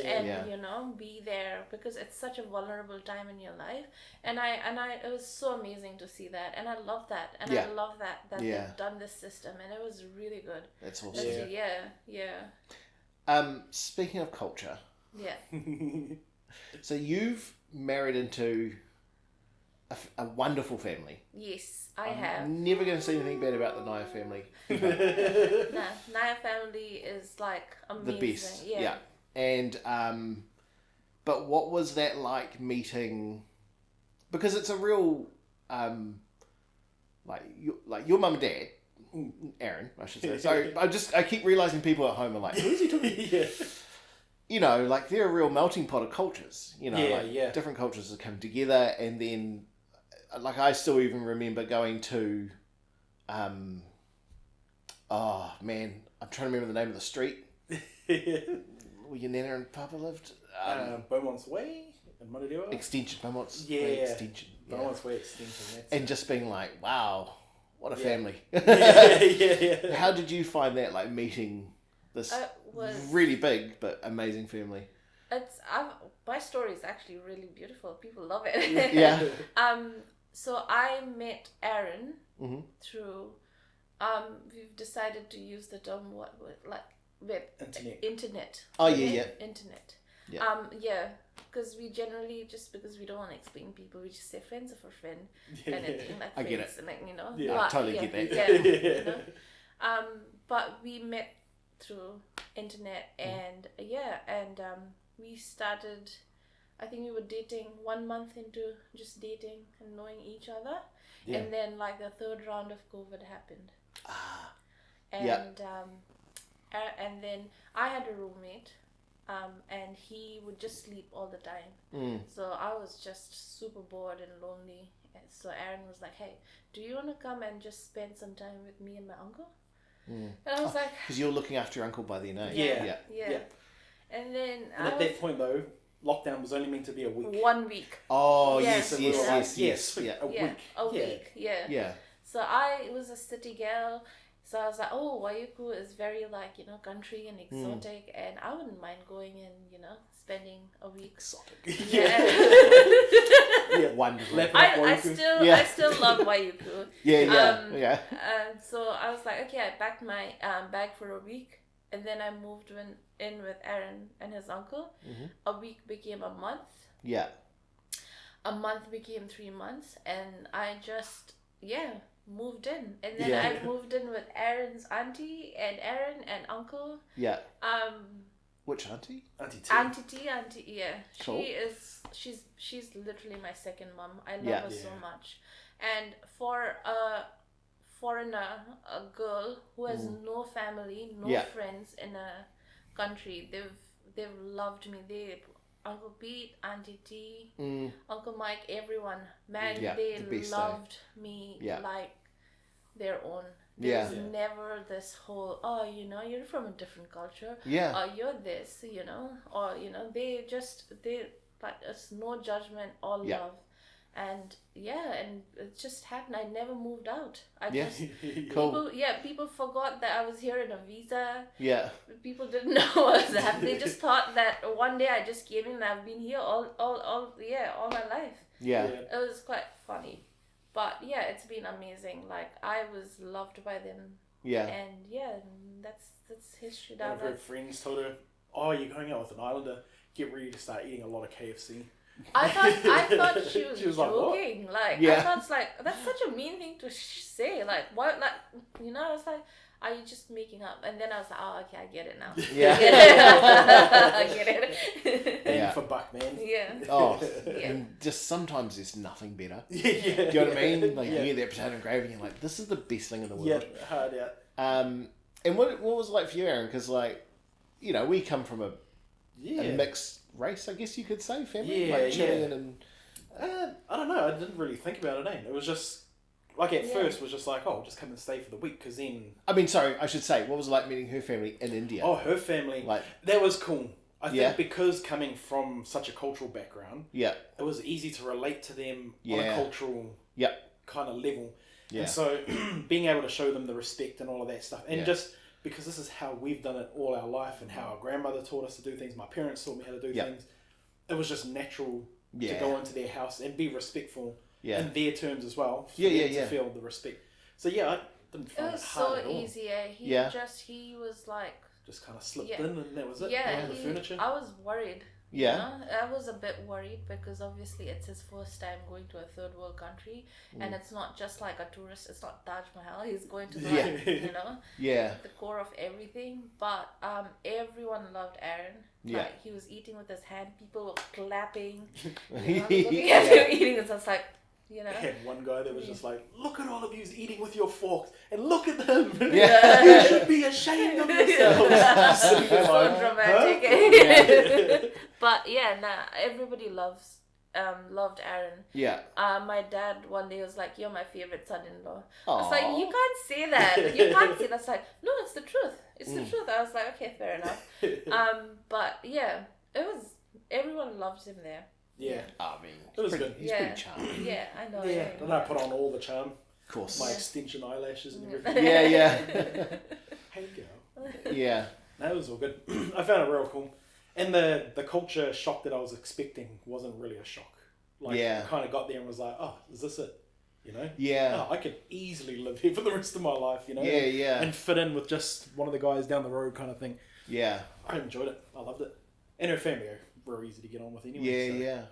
and be there, because it's such a vulnerable time in your life, and it was so amazing to see that, and I love that, and I love that they've done this system, and it was really good. That's awesome. Speaking of culture, so you've married into a wonderful family. Yes, I have. I'm never going to say anything bad about the Naya family. Naya family is like amazing. The best. Yeah. And but what was that like meeting? Because it's a real like your mum and dad, Aaron, I should say. So I keep realizing people at home are like, who's he talking? Like they're a real melting pot of cultures, different cultures that come together, and then like I still even remember going to oh man, I'm trying to remember the name of the street where your nana and papa lived. Beaumont's Way in Mararewa? Extension, Beaumont's Way Extension. Beaumont's Way Extension. And just being like, wow, what a family. How did you find that, like meeting this really big but amazing family? My story is actually really beautiful. People love it. So I met Aaron through. We've decided to use the term internet. Oh internet. Because we generally, just because we don't want to explain people, we just say friends of a friend kind of thing, like I get it. And I totally get that. But we met through internet, and we started, I think we were dating 1 month into just dating and knowing each other, and then like the third round of COVID happened, and then I had a roommate, and he would just sleep all the time, so I was just super bored and lonely, and so Aaron was like, hey, do you want to come and just spend some time with me and my uncle? And I was like, because you're looking after your uncle by then, eh? Yeah. And then at that point though, lockdown was only meant to be a week. 1 week. Oh yes. A week. A week. Yeah. So I was a city girl. So I was like, oh, Waiuku is very like, country and exotic, and I wouldn't mind going and, spending a week. Exotic. Yeah. Wonderful. I still love Waiuku. So I was like, okay, I packed my bag for a week, and then I moved in with Aaron and his uncle. A week became a month. Yeah. A month became 3 months, and I just moved in, and then I moved in with Aaron's auntie and Aaron and uncle. Yeah. Which auntie? Auntie T. Yeah. Cool. She's literally my second mom. I love her so much, and for foreigner, a girl who has no family, no friends in a country, they've loved me. Uncle Pete, Auntie T, Uncle Mike, everyone, man, they loved me like their own. There was never this whole, you're from a different culture. Yeah. Or you're this, or, but it's no judgment, all love. And and it just happened. I never moved out. Cool. People forgot that I was here in a visa. Yeah. People didn't know what was happening. They just thought that one day I just came in and I've been here all my life. Yeah. It was quite funny. But it's been amazing. Like, I was loved by them. Yeah. And that's history down there. One of her friends told her, "Oh, you're going out with an Islander. Get ready to start eating a lot of KFC." I thought she was joking. Like, yeah. I thought that's such a mean thing to say. Like, what? Like, I was like, are you just making up? And then I was like, oh, okay, I get it now. Yeah. I get it. And for buck, man. Yeah. Oh, and just sometimes there's nothing better. Do you know what I mean? Like, you get that potato and gravy and you're like, this is the best thing in the world. Yeah, hard out. And what was it like for you, Aaron? Because, like, we come from a mixed race, I guess you could say, family. Like Chilean and... I don't know, I didn't really think about it, It was just, like, at first, was just like, oh, just come and stay for the week, because then... I mean, sorry, I should say, what was it like meeting her family in India? Oh, her family, like, that was cool. I think because coming from such a cultural background, it was easy to relate to them on a cultural kind of level. Yeah. And so, being able to show them the respect and all of that stuff, and just... because this is how we've done it all our life and how our grandmother taught us to do things. My parents taught me how to do things. It was just natural to go into their house and be respectful in their terms as well. For them to feel the respect. So I didn't find it hard at all. It was so easy. He was like... just kind of slipped in and that was it. Yeah, the furniture. I was worried. Yeah. I was a bit worried because obviously it's his first time going to a third world country and it's not just like a tourist, it's not Taj Mahal, he's going to the core of everything. But everyone loved Aaron. Like, he was eating with his hand, people were clapping, looking at him eating, and so it's like, I had one guy that was just like, look at all of yous eating with your forks and look at them. You should be ashamed of yourselves. So dramatic. But everybody loved Aaron. Yeah. My dad one day was like, you're my favorite son-in-law. I was like, you can't say that. You can't say that. I was like, no, it's the truth. It's the truth. I was like, okay, fair enough. But everyone loved him there. Yeah. I mean, it was good. He's pretty charming. Yeah, I know. Yeah, and I put on all the charm. Of course. My extension eyelashes and everything. Yeah. Hey, girl. Yeah. No, it was all good. I found it real cool. And the culture shock that I was expecting wasn't really a shock. Like, I kind of got there and was like, oh, is this it? Yeah. Oh, I could easily live here for the rest of my life, Yeah. And fit in with just one of the guys down the road kind of thing. Yeah. I enjoyed it. I loved it. And her family were easy to get on with anyway. Yeah.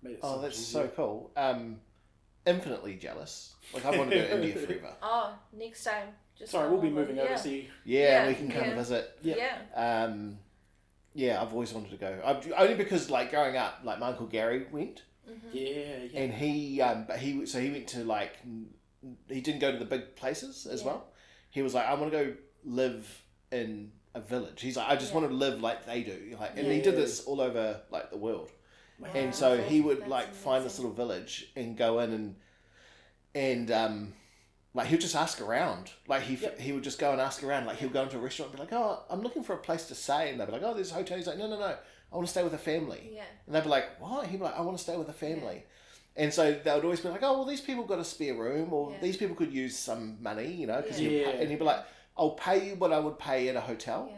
Made it that's easier. so cool. Infinitely jealous. Like, I want to go to India forever. Oh, next time. Sorry, we'll be moving over to see you. Yeah, we can come and visit. Yeah. Yeah, I've always wanted to go. Only because, like, growing up, like, my Uncle Gary went. Mm-hmm. Yeah. And he went to, like, he didn't go to the big places as well. He was like, I want to go live in a village. He's like, I just want to live like they do. Like, and he did this all over, like, the world. Wow. And so he would, That's like, amazing. find this little village and go in and like, he'll just ask around. Like, he would just go and ask around. Like, he'll go into a restaurant and be like, oh, I'm looking for a place to stay. And they'll be like, oh, there's a hotel. He's like, no, I want to stay with a family. Yeah. And they'd be like, what? He'd be like, I want to stay with a family. Yeah. And so they would always be like, oh, well, these people got a spare room, or these people could use some money, Cause and he'd be like, I'll pay you what I would pay at a hotel. Yeah.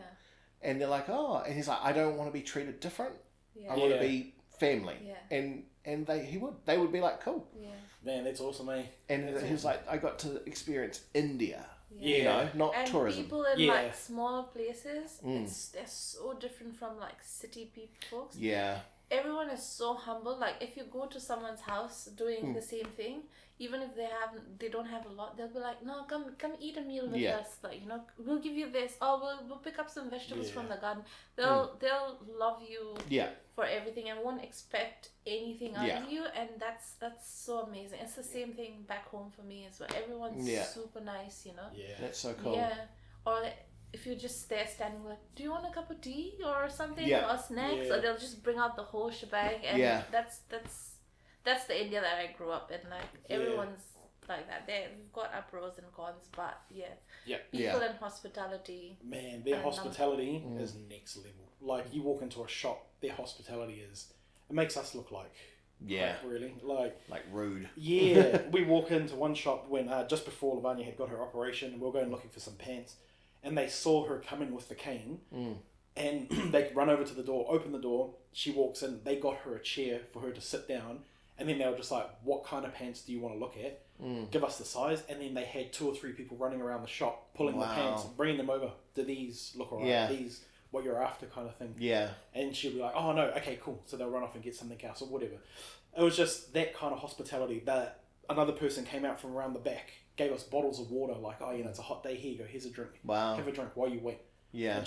And they're like, oh. And he's like, I don't want to be treated different. Yeah. I want to be family. Yeah. And they would be like, cool. Yeah. Man, that's awesome, eh? And he was like, I got to experience India. Yeah. Not and tourism. People in like smaller places, they're so different from like city people folks. Yeah. everyone is so humble. Like if you go to someone's house doing the same thing, even if they don't have a lot, they'll be like, no, come eat a meal with us. Like, we'll give you this. Oh, we'll pick up some vegetables from the garden. They'll love you for everything and won't expect anything out of you. And that's so amazing. It's the same thing back home for me as well. Everyone's super nice, Yeah, that's so cool. Yeah, or if you're just there standing like, do you want a cup of tea or something or snacks, or they'll just bring out the whole shebang. And that's the India that I grew up in. Like everyone's like that. We've got our pros and cons, but people in hospitality. Man, their hospitality is next level. Like you walk into a shop, their hospitality it makes us look like really like rude. Yeah, we walk into one shop when just before Lavanya had got her operation, and we were going looking for some pants, and they saw her coming with the cane. And they run over to the door, open the door. She walks in. They got her a chair for her to sit down. And then they were just like, what kind of pants do you want to look at? Give us the size. And then they had 2 or 3 people running around the shop, pulling the pants, bringing them over. Do these look alright? Yeah. Are these what you're after kind of thing? Yeah. And she'll be like, oh no, okay, cool. So they'll run off and get something else or whatever. It was just that kind of hospitality that another person came out from around the back, gave us bottles of water, like, oh, it's a hot day, here you go, here's a drink. Wow. Have a drink while you wait. Yeah.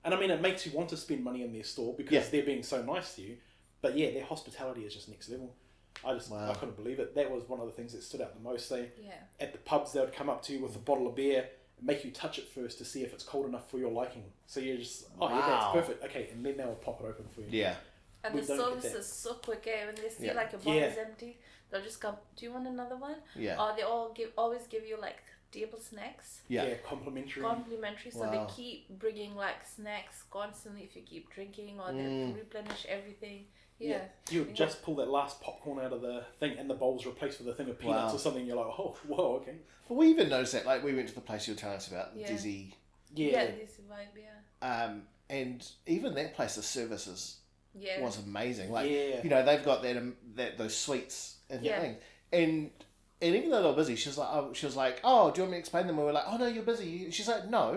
And I mean, it makes you want to spend money in their store because they're being so nice to you. But yeah, their hospitality is just next level. I couldn't believe it. That was one of the things that stood out the most. At the pubs, they would come up to you with a bottle of beer, make you touch it first to see if it's cold enough for your liking. So you're just, yeah, that's perfect. Okay, and then they'll pop it open for you. Yeah. And the service is so quick. When they see like your bottle is empty, they'll just come, do you want another one? Yeah. Or they always give you like table snacks. Yeah, complimentary. So they keep bringing like snacks constantly if you keep drinking, or they replenish everything. Yeah. You just pull that last popcorn out of the thing and the bowl's replaced with a thing of peanuts or something. You're like, oh, whoa, okay. But we even noticed that, like, we went to the place you were telling us about, Dizzy. Yeah, Dizzy Vibe, and even that place, the services was amazing. Like, they've got those sweets and things. And even though they were busy, she was like, oh, do you want me to explain them? And we were like, oh, no, you're busy. She's like, no,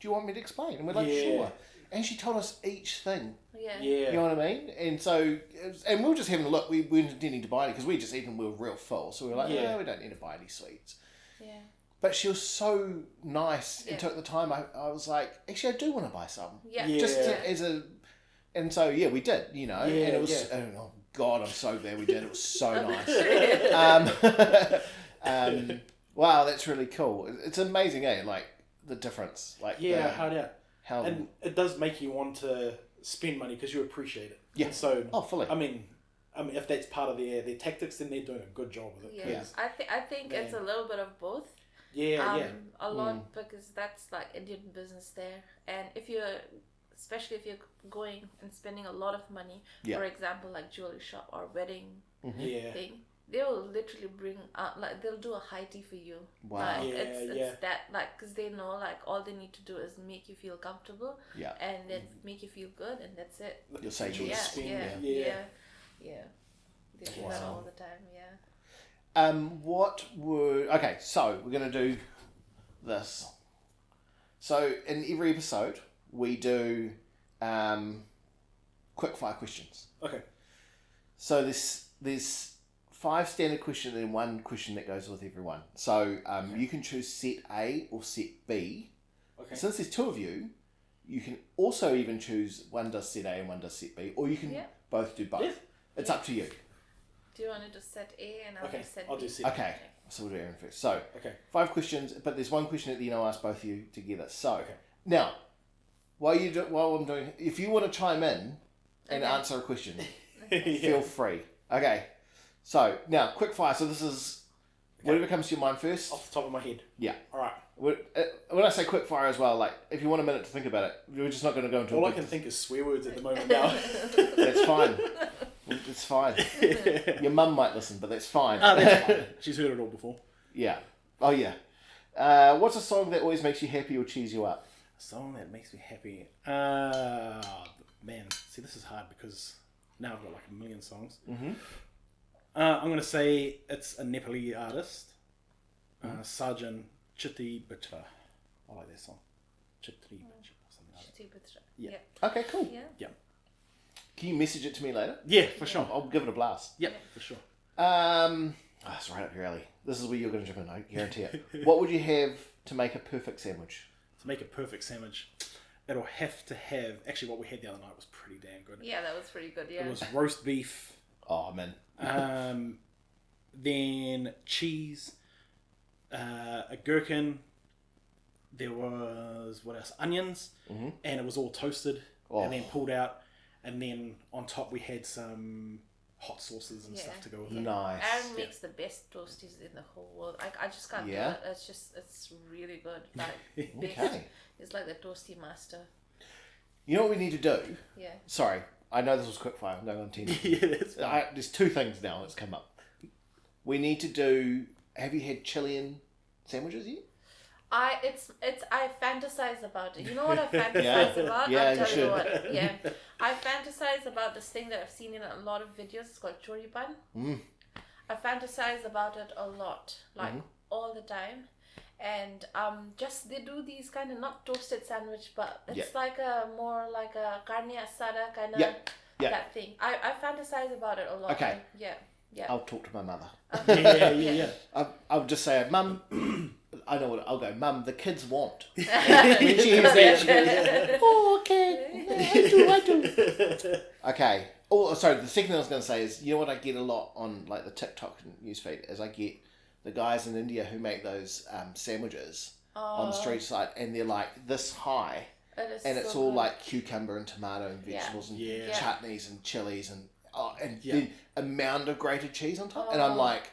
do you want me to explain? And we're like, sure. And she told us each thing. Yeah. You know what I mean? And so, and we were just having a look. We weren't intending to buy any because we just eaten. We were real full. So we were like, no, we don't need to buy any sweets. Yeah. But she was so nice and took the time. I was like, actually, I do want to buy some. Yeah. Just and so, we did, and it was, oh God, I'm so glad we did. It was so nice. Wow, that's really cool. It's amazing, like the difference. Like and it does make you want to spend money because you appreciate it. Yeah. And so fully. I mean, if that's part of their tactics, then they're doing a good job with it. Yeah. I think it's a little bit of both. Yeah. A lot because that's like Indian business there, and especially if you're going and spending a lot of money, for example, like jewelry shop or wedding thing. They will literally bring out, like, they'll do a high tea for you. Wow. Like, it's that, like, because they know, like, all they need to do is make you feel comfortable. Yeah. And then make you feel good, and that's it. You'll say Yeah. They do that all the time, okay, so we're going to do this. So, in every episode, we do quick fire questions. Okay. So, there's 5 standard questions and 1 question that goes with everyone. So you can choose set A or set B. Okay. Since there's 2 of you, you can also even choose one does set A and one does set B, or you can both do both. Yeah. It's up to you. Do you want to do set A and I'll do set B? I'll do set B. Okay. So we'll do Aaron first. So 5 questions, but there's 1 question at the end. I'll ask both of you together. So now, while I'm doing, if you want to chime in and answer a question, feel free. Okay. So, now, quick fire. So this is whatever comes to your mind first. Off the top of my head. Yeah. All right. When I say quick fire as well, like, if you want a minute to think about it, we're just not going to go into all I can think is swear words at the moment now. That's fine. It's fine. Your mum might listen, but that's fine. That's fine. She's heard it all before. Yeah. Oh, yeah. What's a song that always makes you happy or cheers you up? A song that makes me happy? Man. See, this is hard because now I've got like a million songs. Mm-hmm. I'm going to say it's a Nepali artist, Sajan Chiti Bitra. I like that song. Chitri Bitra. Something like that. Chitri Bitra. Yeah. Okay, cool. Yeah. Can you message it to me later? Yeah, for sure. I'll give it a blast. Yep, for sure. It's right up your alley. This is where you're going to jump in, I guarantee it. What would you have to make a perfect sandwich? To make a perfect sandwich, it'll have to have... Actually, what we had the other night was pretty damn good. Yeah, that was pretty good, yeah. It was roast beef. Oh, man. Then cheese, a gherkin. There was, what else? Onions. Mm-hmm. And it was all toasted and then pulled out. And then on top we had some hot sauces and stuff to go with it. Nice. Aaron makes the best toasties in the whole world. I just can't do it. It's really good. Like, Okay. It's like the toasty master. You know what we need to do? Yeah. Sorry, I know this was quickfire. I'm going on 10. Yeah, that's fine. There's two things now that's come up. We need to do... Have you had Chilean sandwiches yet? I fantasize about it. You know what I fantasize about? Yeah, I'll you tell you what. Yeah. I fantasize about this thing that I've seen in a lot of videos. It's called choripan. Mm. I fantasize about it a lot. Like, all the time. And just they do these kind of not toasted sandwich, but it's like a more like a carne asada kind of that thing. I fantasize about it a lot. Okay. Yeah. I'll talk to my mother. Yeah. I'll just say, Mum, I know what I'll go, Mum, the kids want. When When she hears that, she goes, oh, okay, I do. Okay. Oh, sorry, the second thing I was going to say is, you know what I get a lot on like the TikTok newsfeed is I get the guys in India who make those sandwiches on the street side, and they're like this high, and it's all like cucumber and tomato and vegetables and chutneys and chilies and the amount of grated cheese on top. And I'm like,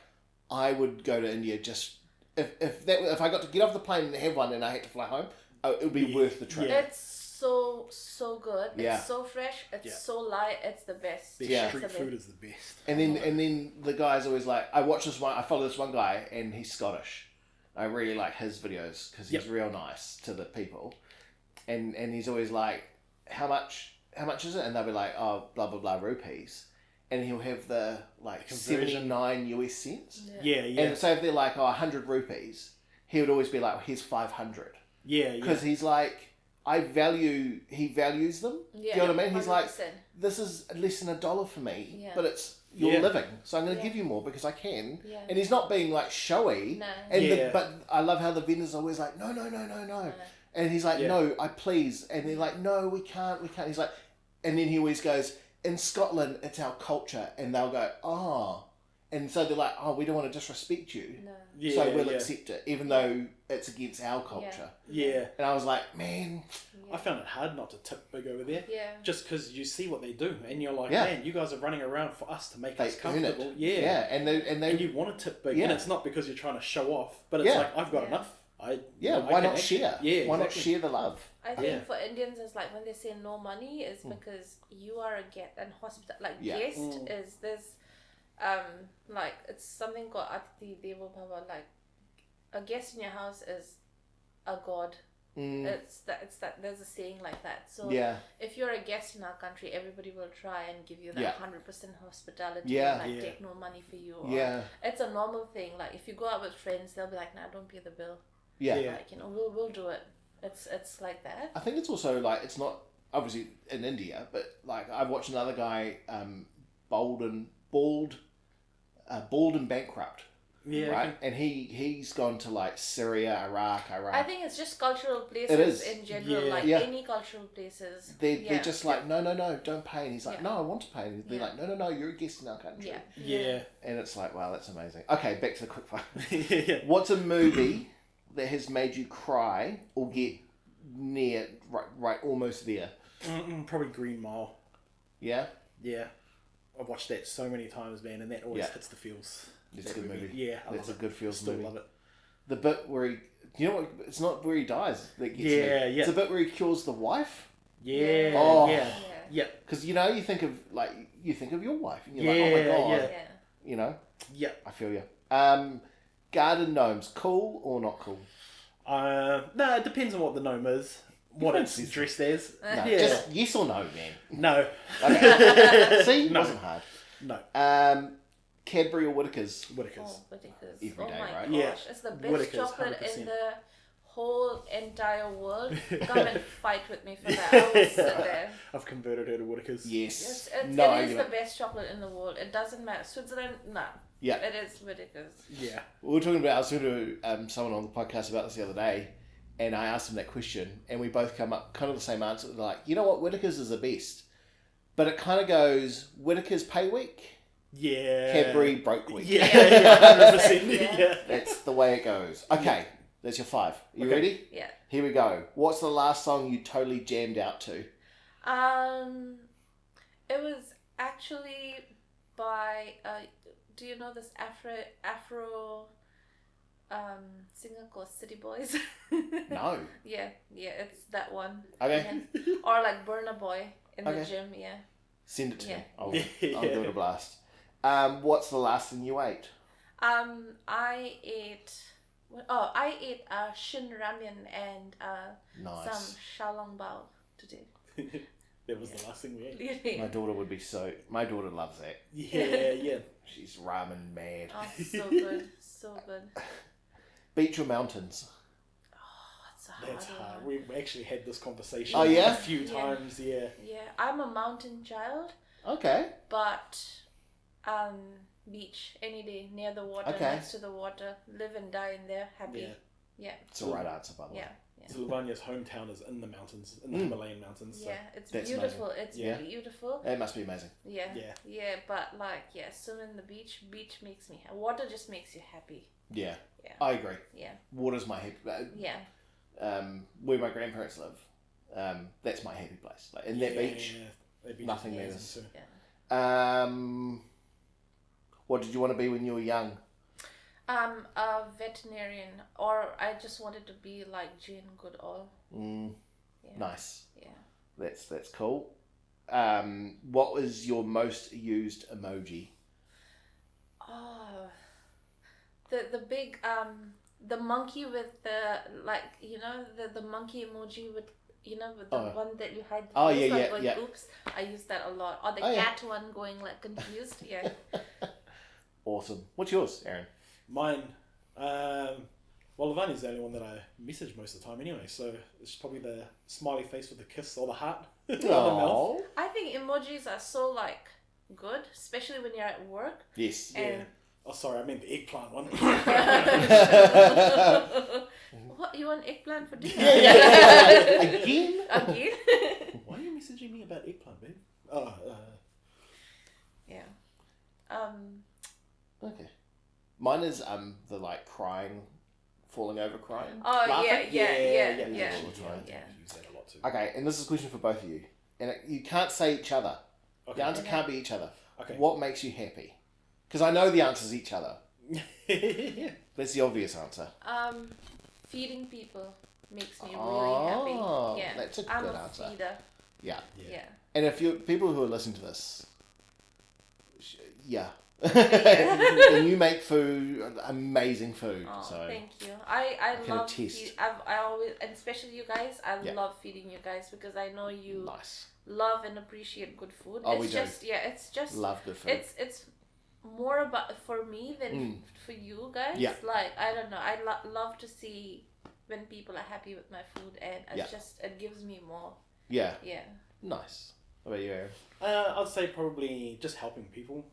I would go to India just if I got to get off the plane and have one and I had to fly home, it would be worth the trip. It's so good. Yeah. It's so fresh. It's so light. It's the best. Street food is the best. And then the guy's always like, I follow this one guy and he's Scottish. I really like his videos because he's real nice to the people. And he's always like, how much is it? And they'll be like, oh, blah, blah, blah, rupees. And he'll have the, like, 79 US cents. Yeah. And so if they're like, 100 rupees, he would always be like, well, here's 500. Yeah. Because he's like, he values them. Do you know what I mean? He's 100%. Like, this is less than $1 for me, but you're living, so I'm going to give you more because I can. Yeah. And he's not being like showy. No. And but I love how the vendors are always like, no. And he's like, no, I please. And they're like, no, we can't. He's like, and then he always goes, in Scotland, it's our culture. And they'll go, oh. And so they're like, oh, we don't want to disrespect you. No. So we'll accept it, even though it's against our culture. Yeah. And I was like, man. I found it hard not to tip big over there. Yeah. Just because you see what they do. And you're like, man, you guys are running around for us to make us comfortable. Yeah. Yeah. And you want to tip big. Yeah. And it's not because you're trying to show off. But it's like, I've got enough. Why not share? Yeah, why not share the love? I think for Indians, it's like when they say no money, it's because you are a guest and guest is this, like it's something called Atithi Devo Bhava. Like a guest in your house is a god. It's that there's a saying like that. So if you're a guest in our country, everybody will try and give you that 100% hospitality and take no money for you. Or it's a normal thing. Like if you go out with friends, they'll be like, nah, don't pay the bill. Yeah. Like, we'll do it. It's like that. I think it's also like, it's not obviously in India, but like I've watched another guy, bald and bankrupt. Yeah. Right? And he's gone to like Syria, Iraq. I think it's just cultural places in general, any cultural places. They're just like, no, don't pay. And he's like, no, I want to pay. And they're like, no, you're a guest in our country. Yeah. And it's like, wow, that's amazing. Okay, back to the quickfire. What's a movie that has made you cry or get near, right, almost there? Probably Green Mile. Yeah? Yeah. I've watched that so many times, man, and that always hits the feels. It's a good movie. Yeah, it's a good feels movie. I love it. The bit where he, you know what? It's not where he dies that gets me. It's the bit where he kills the wife. Yeah. Oh. Yeah. Because you think of your wife, and you're like, oh my god. Yeah. You know. Yeah. I feel you. Garden gnomes, cool or not cool? No, it depends on what the gnome is. What it's dressed as. No, just yes or no, man. No. Okay. See, it wasn't hard. No. Cadbury or Whittaker's? Whittaker's. Oh, Whittaker's. Every day, my right? gosh. It's the best Whittaker's, chocolate 100%. in the whole entire world, come and fight with me for that. I will sit there. I've converted her to Whittaker's. Yes. It is the best chocolate in the world. It doesn't matter. Switzerland, no. Yeah. It is Whittaker's. Yeah. We were talking about, I was talking to someone on the podcast about this the other day, and I asked them that question, and we both come up kind of the same answer. Like, you know what, Whittaker's is the best. But it kind of goes, Whittaker's pay week, yeah. Cadbury broke week. Yeah, 100%. Yeah. That's the way it goes. Okay, that's your 5. You ready? Yeah. Here we go. What's the last song you totally jammed out to? It was actually by, do you know this Afro singer called City Boys? No. Yeah, it's that one. Okay. Yeah. Or like Burna Boy in the gym, yeah. Send it to me. I'll Yeah. give it a blast. What's the last thing you ate? I ate shin ramen and Nice. some xiaolong bao today. That was the last thing we ate. Yeah. My daughter loves that. Yeah. She's ramen mad. Oh, so good, so good. Beach or mountains? That's hard. We've actually had this conversation a few times, yeah. Yeah, I'm a mountain child. Okay. But beach any day, near the water, next to the water, live and die in there, happy. Yeah. It's the right answer, by the way. So Lavanya's hometown is in the mountains, in the Himalayan mountains. So. Yeah, it's That's beautiful. amazing. It's beautiful. It must be amazing. Yeah. But swimming in the beach makes me. Water just makes you happy. Yeah. Yeah. I agree. Yeah. Water's my happy. Yeah. Where my grandparents live, that's my happy place. Like in that beach, nothing matters. Yeah. What did you want to be when you were young? A veterinarian, or I just wanted to be like Jane Goodall. Yeah. Nice. Yeah. That's cool. What was your most used emoji? Oh, the big the monkey with the monkey emoji with with the one that you hide the face, going, oops. I use that a lot. Or the cat one going like confused. Yeah. Awesome. What's yours, Aaron? Mine, Lavanya's the only one that I message most of the time anyway, so it's probably the smiley face with the kiss or the heart on the mouth. I think emojis are so good, especially when you're at work. Yes. Yeah. Oh, sorry, I meant the eggplant one. What, you want eggplant for dinner? Again? Why are you messaging me about eggplant, babe? Yeah. Okay. Mine is the crying, falling over crying. Oh, laughing. Yeah. Use that a lot too. Okay, and this is a question for both of you. And you can't say each other. Okay. The answer can't be each other. Okay. What makes you happy? Because I know the answer is each other. That's the obvious answer. Feeding people makes me really happy. Yeah. That's a good answer. I'm a feeder. Yeah. Yeah. And if you people who are listening to this, and you make food, amazing food. Oh, so thank you. I love attest. I always, and especially you guys, I love feeding you guys because I know you love and appreciate good food. Oh, it's just love good food. It's more about for me than for you guys. Yeah. Like, I don't know. I love to see when people are happy with my food, and it gives me more. Yeah. Yeah. Nice. What about you, Aaron? I'd say probably just helping people.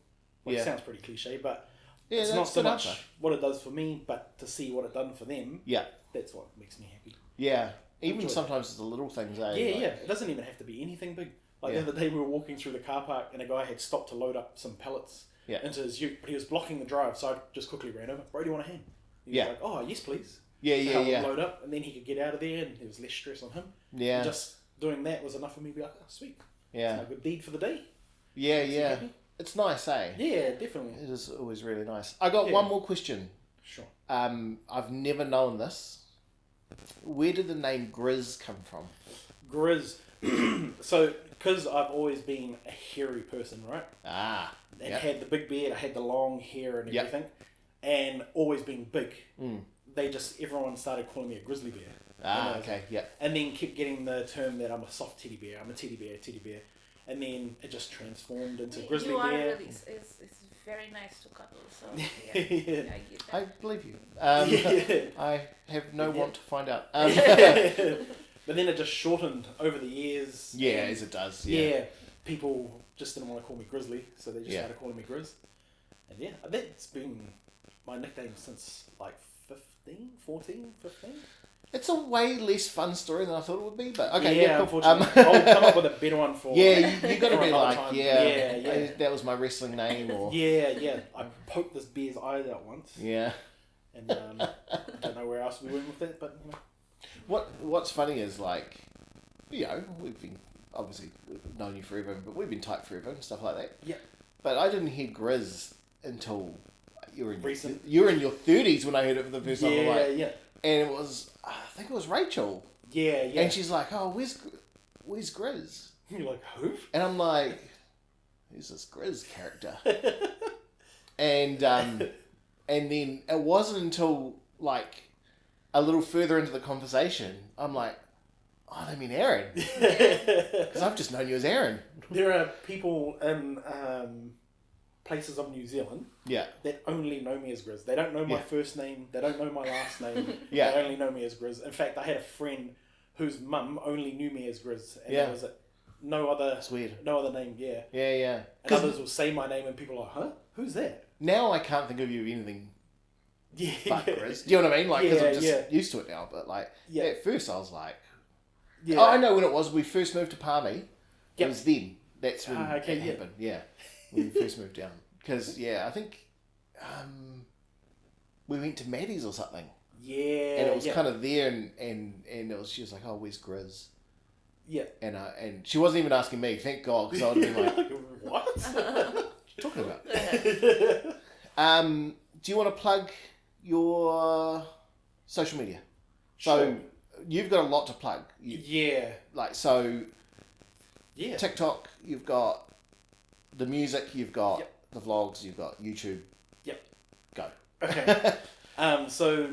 It sounds pretty cliche, but it's not that's so good much answer. what it does for me, but to see what it done for them. Yeah. That's what makes me happy. Yeah. Even sometimes it's the little things, eh? It doesn't even have to be anything big. Like the other day we were walking through the car park and a guy had stopped to load up some pallets into his ute, but he was blocking the drive, so I just quickly ran over. Bro, do you want a hand? He was like, oh, yes, please. Yeah. Load up, and then he could get out of there, and there was less stress on him. Yeah. And just doing that was enough for me to be like, oh, sweet. Yeah. It's my good deed for the day. Yeah. It's nice, eh? Yeah, definitely. It is always really nice. I got one more question. Sure. I've never known this. Where did the name Grizz come from? Grizz. So, because I've always been a hairy person, right? And had the big beard, I had the long hair and everything, and always been big. Everyone started calling me a grizzly bear. Okay, yeah. And then kept getting the term that I'm a soft teddy bear. I'm a teddy bear. and then it just transformed into grizzly you are bear. really, it's very nice to cuddle, so yeah, I get that. I believe you. Yeah. I have no want to find out. But then it just shortened over the years. Yeah, as it does. Yeah. People just didn't want to call me Grizzly, so they just started calling me Grizz. And yeah, that's been my nickname since like 15. It's a way less fun story than I thought it would be, but okay, yeah, cool. Unfortunately, I'll come up with a better one for. Yeah, you got to be like, time. that was my wrestling name, or yeah. I poked this bear's eyes out once. Yeah, and I don't know where else we went with it, but you know. What's funny is like, you know, we've known you forever, but we've been tight forever and stuff like that. Yeah. But I didn't hear Grizz until you were in your 30s when I heard it for the first time. Yeah. And it was, I think it was Rachel. Yeah. And she's like, "Oh, where's Grizz?" You're like, "Who?" And I'm like, "Who's this Grizz character?" and then it wasn't until like a little further into the conversation, I'm like, "Oh, they mean Aaron," because I've just known you as Aaron. There are people in places of New Zealand that only know me as Grizz. They don't know my first name. They don't know my last name. They only know me as Grizz. In fact, I had a friend whose mum only knew me as Grizz, and there was no other. That's weird. No other name. Yeah. Yeah. And others will say my name, and people are like, "Huh? Who's that?" Now I can't think of you anything. Yeah. But Grizz. Do you know what I mean? Like, because I'm just used to it now. But like, at first I was like, "Oh, I know when it was. We first moved to Palmy. It was then. That's when it happened. Yeah, when we first moved down. Because I think we went to Maddie's or something. Yeah. And it was kind of there, and it was. She was like, "Oh, where's Grizz?" Yeah. And she wasn't even asking me. Thank God, because I would have been like, "What? What are you talking about?" Do you want to plug your social media? So you've got a lot to plug. TikTok, you've got the music, you've got the vlogs, you've got YouTube. Yep. Go. Okay. So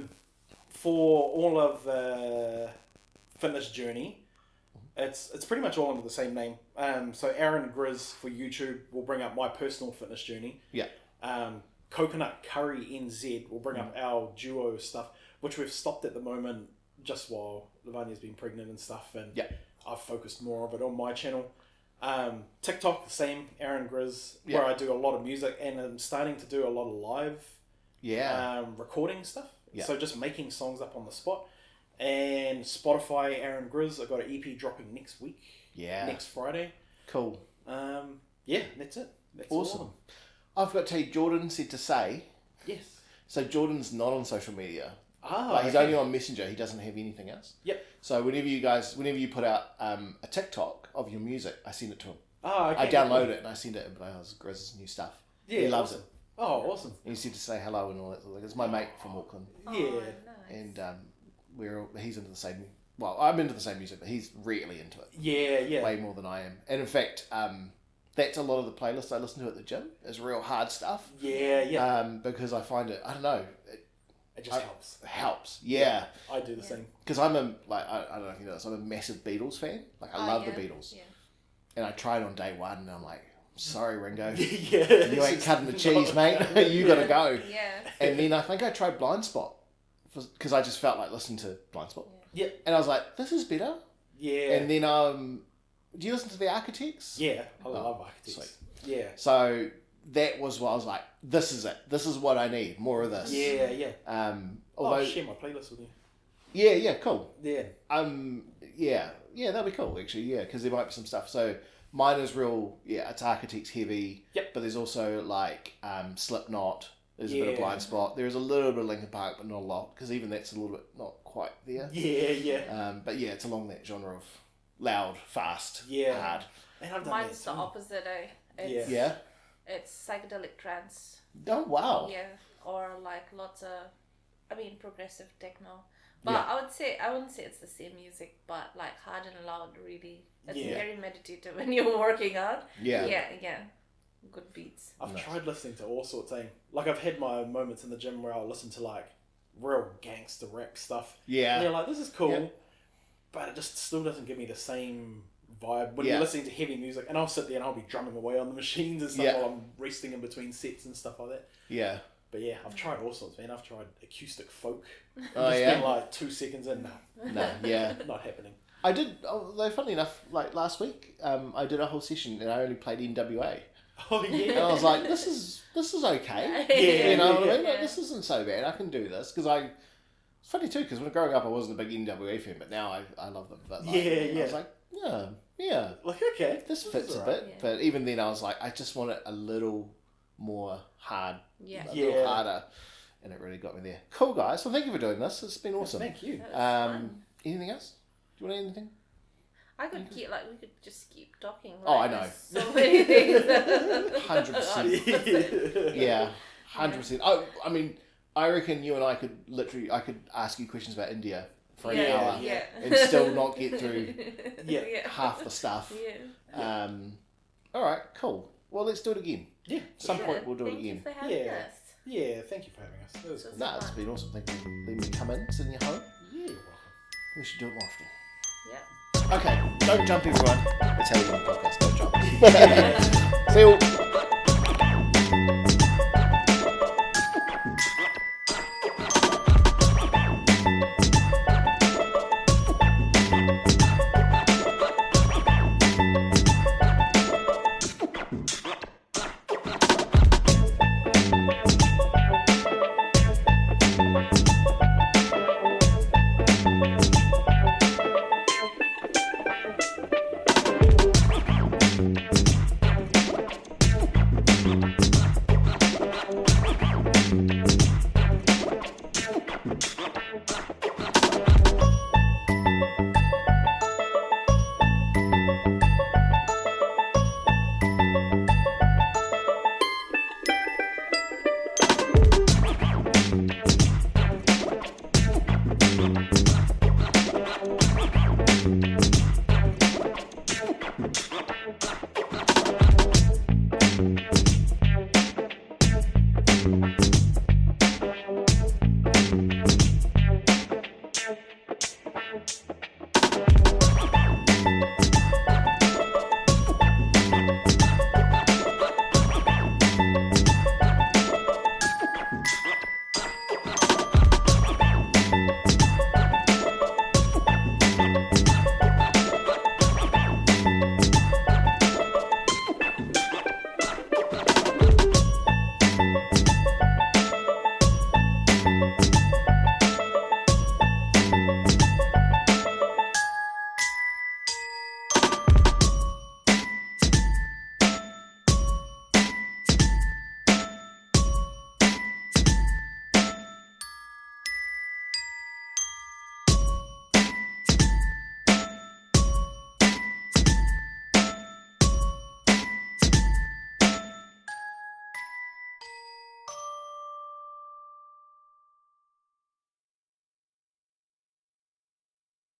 for all of the fitness journey, it's pretty much all under the same name. So Aaron Grizz for YouTube will bring up my personal fitness journey. Yeah. Coconut Curry NZ will bring up our duo stuff, which we've stopped at the moment just while Lavanya's been pregnant and stuff, and I've focused more of it on my channel. TikTok, the same, Aaron Grizz, where I do a lot of music, and I'm starting to do a lot of live recording stuff. So just making songs up on the spot. And Spotify, Aaron Grizz, I've got an EP dropping next week. Yeah. Next Friday. Cool. That's it. That's awesome. I've got to tell you, Jordan said to say. Yes. So Jordan's not on social media. He's only on Messenger. He doesn't have anything else. Yep. So whenever you put out a TikTok of your music, I send it to him. I download it and I send it. But it's Grizz's new stuff. Yeah, he loves it. Oh, awesome. And he said to say hello and all that. It's my mate from Auckland. Yeah. Oh, nice. And he's into the same. Well, I'm into the same music, but he's really into it. Yeah. Way more than I am. And in fact, that's a lot of the playlists I listen to at the gym. Is real hard stuff. Yeah. Because I find it. I don't know. It just helps. Helps, yeah. I do the same. Because I don't know if you know this, I'm a massive Beatles fan. Like, I love the Beatles. Yeah. And I tried on day one, and I'm like, sorry, Ringo. You ain't cutting the cheese, mate. You got to go. Yeah. And then I think I tried Blind Spot, because I just felt like listening to Blind Spot. Yeah. And I was like, this is better. Yeah. And then, do you listen to The Architects? Yeah, I love Architects. Sweet. Yeah. So that was what I was like, this is it. This is what I need. More of this. Yeah. I'll share my playlist with you. Yeah, cool. Yeah. Yeah, that'd be cool, actually, yeah, because there might be some stuff. So mine is real, it's Architects heavy. Yep. But there's also, like, Slipknot. There's a bit of Blind Spot. There's a little bit of Linkin Park, but not a lot, because even that's a little bit not quite there. Yeah. But yeah, it's along that genre of loud, fast, hard. And I've done Mine's the opposite, It's psychedelic trance. Oh, wow. Yeah, or like lots of, progressive techno. But I wouldn't say it's the same music, but like hard and loud, really. It's very meditative when you're working out. Yeah. Good beats. I've tried listening to all sorts of things. Like, I've had my moments in the gym where I'll listen to like real gangster rap stuff. Yeah. And they're like, this is cool, but it just still doesn't give me the same vibe when you're listening to heavy music, and I'll sit there and I'll be drumming away on the machines and stuff while I'm resting in between sets and stuff like that. Yeah. But yeah, I've tried all sorts, man. I've tried acoustic folk. Oh, just been like 2 seconds in, No, yeah. Not happening. I did, though, funnily enough, like last week, I did a whole session and I only played NWA. Oh, yeah. And I was like, this is okay. Yeah. You know what I mean? Like, this isn't so bad. I can do this. Because it's funny too, because when growing up I wasn't a big NWA fan, but now I love them. But like, I was like, yeah. Like, okay. This fits a bit. Yeah. But even then I was like, I just want it a little more hard. Yeah. A little harder. And it really got me there. Cool, guys. Well, thank you for doing this. It's been awesome. Thank you. Anything else? Do you want anything? I could keep, we could just keep talking. I know. So many things. 100%. Yeah, 100%. I mean, I reckon you and I could ask you questions about India for an hour and still not get through half the stuff. Yeah. All right, cool. Well, let's do it again. Yeah. Some point we'll do it again. Thank you for having us. Yeah, thank you for having us. That was cool. Nah, it's been awesome. Thank you for letting me come in, sit in your home. Yeah, you're welcome. We should do it more often. Yeah. Okay, don't jump everyone. It's how you do a podcast, don't jump. See you all.